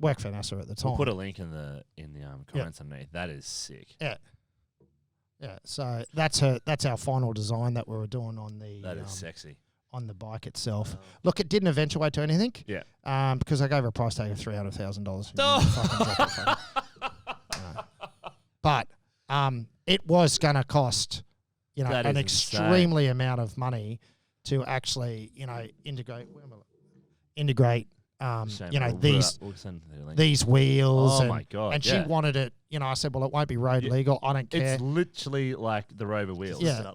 worked for NASA at the time. We'll put a link in the comments underneath. That is sick. Yeah. Yeah, so that's our final design that we were doing on the. That is sexy. On the bike itself. Look, it didn't eventuate to anything. Yeah. Because I gave her a price tag of $300,000. But it was going to cost, you know, an extremely amount of money to actually, you know, integrate, you know, these wheels. Oh my God. And she wanted it, you know, I said, well, it won't be road legal. I don't care. It's literally like the Rover wheels. Yeah.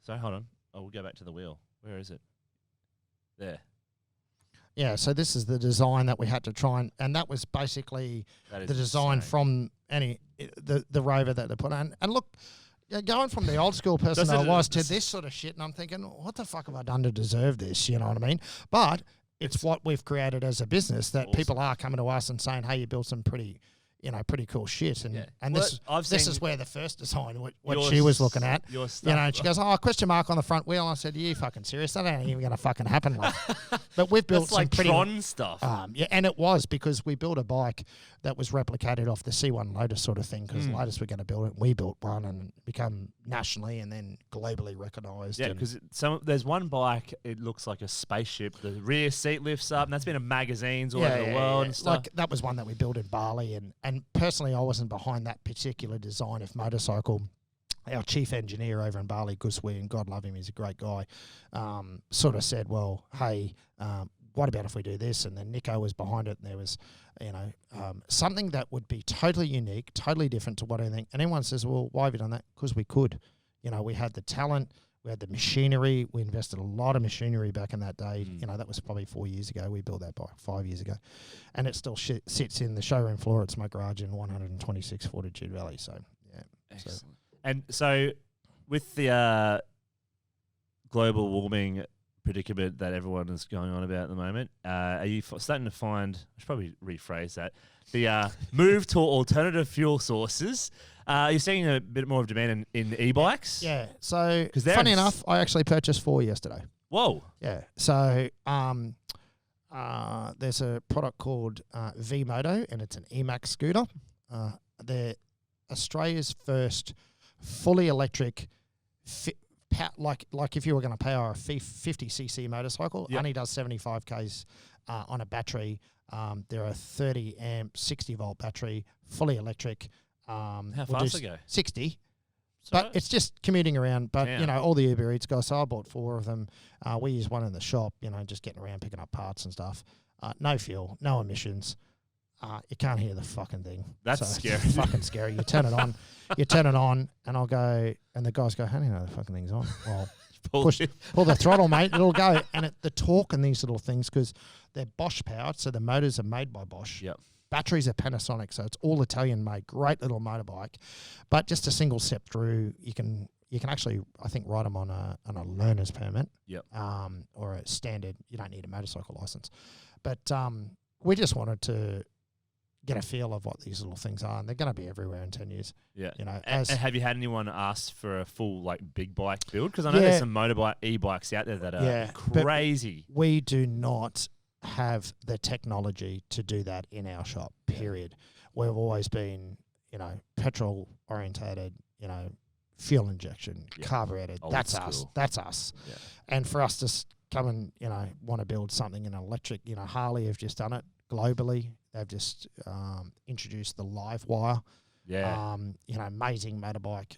So hold on. Oh, we'll go back to the wheel. Where is it? There. Yeah, so this is the design that we had to try and that was basically the design from the Rover that they put on. And look, going from the old school person I was to this sort of shit, and I'm thinking, what the fuck have I done to deserve this? You know what I mean? But it's what we've created as a business that people are coming to us and saying, hey, you built some pretty cool shit. And this is where the first design, what she was looking at, you know, and she goes, oh, question mark on the front wheel. And I said, are you fucking serious? That ain't even going to fucking happen. But we've built some pretty Tron stuff. Yeah, and it was because we built a bike that was replicated off the C1 Lotus sort of thing, because Lotus were going to build it. We built one and become nationally and then globally recognised. Yeah, because there's one bike, it looks like a spaceship. The rear seat lifts up, and that's been in magazines all over the world and stuff. Like, that was one that we built in Bali, and personally I wasn't behind that particular design of motorcycle. Our chief engineer over in Bali, Guswi, and God love him, he's a great guy, sort of said, well, hey, what about if we do this? And then Nico was behind it, and there was, you know, something that would be totally unique, totally different to what I think. And anyone says, well, why have you done that? Because we could. You know, we had the talent, we had the machinery, we invested a lot of machinery back in that day. You know, that was probably 4 years ago. We built that bike 5 years ago. And it still sits in the showroom floor. It's my garage in 126 Fortitude Valley. So, yeah. Excellent. And so with the global warming predicament that everyone is going on about at the moment, are you starting to find, I should probably rephrase that, the move to alternative fuel sources? You're seeing a bit more of demand in e-bikes? Yeah. So, funny enough, I actually purchased 4 yesterday. Whoa. Yeah. So, there's a product called V-Moto, and it's an E-Max scooter. they're Australia's first fully electric, like if you were going to power a 50cc motorcycle, only does 75 k's on a battery. They're a 30 amp, 60 volt battery, fully electric. How fast they go? 60. So But it's just commuting around. But, Damn. you know, all the Uber Eats guys, so I bought 4 of them. We use one in the shop, you know, just getting around, picking up parts and stuff. No fuel, no emissions. You can't hear the fucking thing. That's scary. It's fucking scary. You turn it on, and I'll go, and the guys go, how do you know the fucking thing's on? Well, pull the throttle, mate, it'll go. And the torque and these little things, because they're Bosch powered, so the motors are made by Bosch. Yep. Batteries are Panasonic, so it's all Italian made. Great little motorbike, but just a single step through. You can actually, I think, ride them on a learner's permit. Yep. Or a standard. You don't need a motorcycle license, but we just wanted to get a feel of what these little things are, and they're going to be everywhere in 10 years. Yeah. You know, and have you had anyone ask for a full like big bike build? Because I know there's some motorbike e-bikes out there that are crazy. We do not have the technology to do that in our shop, period. We've always been, you know, petrol orientated, you know, fuel injection, carbureted. That's us. That's us. Yeah. And for us to come and, you know, want to build something in electric, you know, Harley have just done it globally. They've just introduced the live wire. Yeah. You know, amazing motorbike.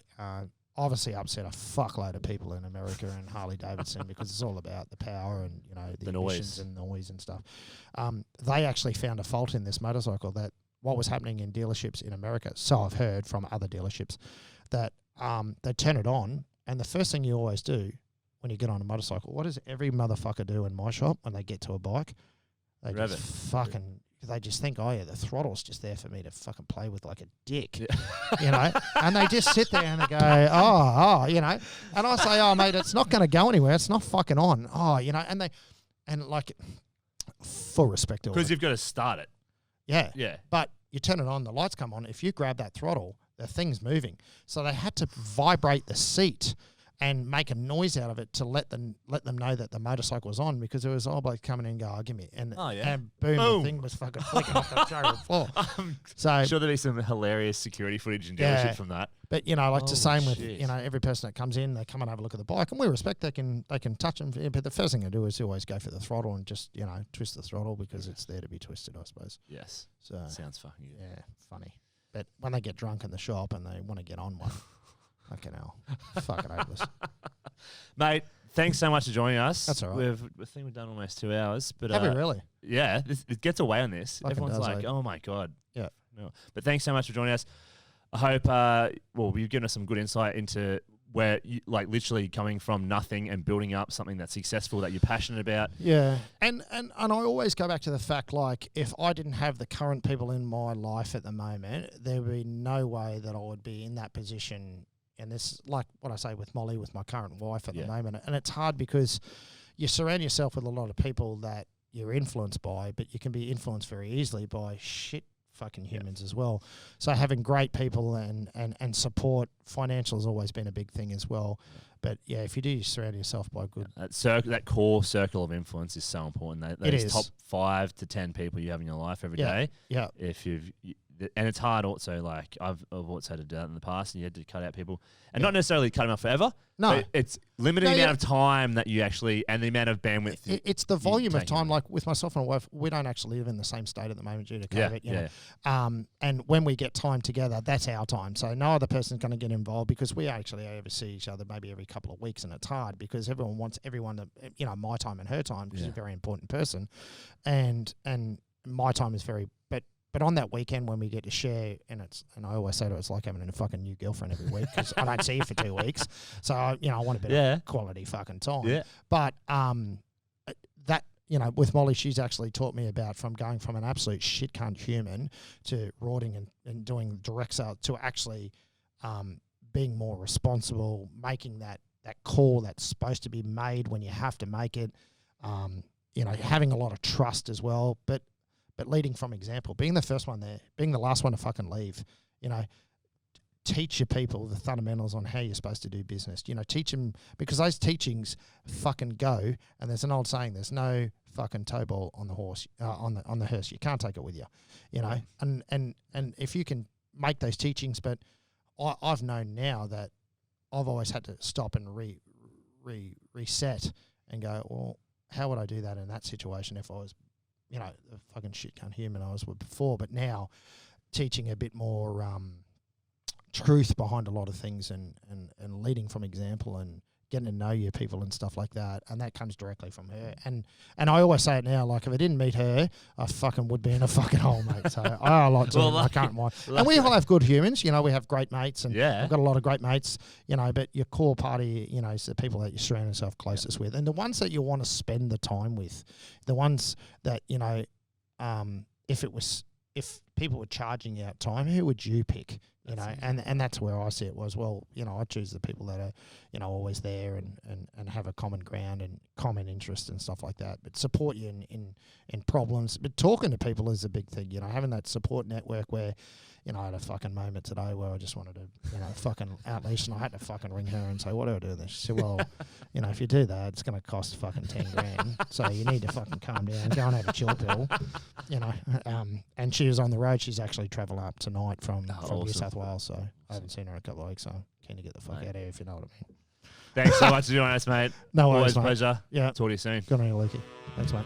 Obviously upset a fuckload of people in America and Harley Davidson because it's all about the power and, you know, the emissions and noise and stuff. They actually found a fault in this motorcycle that what was happening in dealerships in America, so I've heard from other dealerships, that they turn it on, and the first thing you always do when you get on a motorcycle, what does every motherfucker do in my shop when they get to a bike? They Rev just it. fucking... They just think, oh, yeah, the throttle's just there for me to fucking play with like a dick, you know? And they just sit there and they go, oh, you know? And I say, oh, mate, it's not going to go anywhere. It's not fucking on. Oh, you know? And like, full respect to it. Because you've got to start it. Yeah. Yeah. But you turn it on, the lights come on. If you grab that throttle, the thing's moving. So they had to vibrate the seat and make a noise out of it to let them know that the motorcycle was on, because there was all blokes coming in and go, oh, give me. And boom, the thing was fucking flicking off the showroom floor. So sure there'll be some hilarious security footage and dealership from that. But, you know, like the same with, you know, every person that comes in, they come and have a look at the bike, and we respect they can touch them. But the first thing they do is always go for the throttle and just, you know, twist the throttle because it's there to be twisted, I suppose. Yes. So sounds fucking good. Yeah, funny. But when they get drunk in the shop and they want to get on one, fucking hell. Fucking hopeless. Mate, thanks so much for joining us. That's all right. I think we've done almost 2 hours. But have we really? Yeah, it gets away on this. Fucking Everyone's does, like, oh my God. Yeah. No. But thanks so much for joining us. I hope, you've given us some good insight into where you, like, literally coming from nothing and building up something that's successful that you're passionate about. Yeah. And I always go back to the fact, like, if I didn't have the current people in my life at the moment, there would be no way that I would be in that position. And this, like what I say with Molly, with my current wife at the moment. And it's hard because you surround yourself with a lot of people that you're influenced by, but you can be influenced very easily by shit fucking humans as well. So having great people and support, financial has always been a big thing as well. But yeah, if you do surround yourself by good... That core circle of influence is so important. Those top 5 to 10 people you have in your life every day. Yeah. And it's hard also, like, I've also had to do that in the past, and you had to cut out people. And not necessarily cut them out forever. No. But it's limited amount of time that you actually, and the amount of bandwidth. It's the volume of time. Like with myself and my wife, we don't actually live in the same state at the moment due to COVID. You know? And when we get time together, that's our time. So no other person's going to get involved, because we actually oversee each other maybe every couple of weeks, and it's hard because everyone wants everyone to, you know, my time and her time, because she's a very important person. And my time is very, but on that weekend when we get to share, and I always say to her, it's like having a fucking new girlfriend every week, because I don't see you for 2 weeks. So, you know, I want a bit of quality fucking time. Yeah. But that, you know, with Molly, she's actually taught me about from going from an absolute shit cunt human to rorting and doing direct sales to actually being more responsible, making that call that's supposed to be made when you have to make it, you know, having a lot of trust as well. But leading from example, being the first one there, being the last one to fucking leave, you know, teach your people the fundamentals on how you're supposed to do business. You know, teach them, because those teachings fucking go. And there's an old saying: there's no fucking toe ball on the horse, on the hearse. You can't take it with you, you know. And if you can make those teachings. But I've known now that I've always had to stop and reset and go, well, how would I do that in that situation if I was, you know, the fucking shit cunt human I was with before? But now teaching a bit more truth behind a lot of things and leading from example and getting to know your people and stuff like that, and that comes directly from her. And I always say it now, like, if I didn't meet her, I fucking would be in a fucking hole, mate. So I like to, I can't mind. And we all have good humans, you know, we have great mates, and I've got a lot of great mates, you know, but your core party, you know, is the people that you surround yourself closest with, and the ones that you want to spend the time with, the ones that, you know, if people were charging you out time, who would you pick? You know, and that's where I see it was, well, you know, I choose the people that are, you know, always there and have a common ground and common interest and stuff like that, but support you in problems. But talking to people is a big thing, you know, having that support network where, you know, I had a fucking moment today where I just wanted to, you know, fucking outleash, and I had to fucking ring her and say, what do I do with this? She said, well, you know, if you do that, it's going to cost fucking 10 grand. So you need to fucking calm down, go and have a chill pill, you know. And she was on the road. She's actually travelled up tonight from New South Wales. So I haven't seen her in a couple of weeks. So I'm keen to get the fuck out of here, if you know what I mean. Thanks so much for joining us, mate. No worries, Always a mate. pleasure. Yeah. Talk to you soon. Good on you, Lukey. Thanks, mate.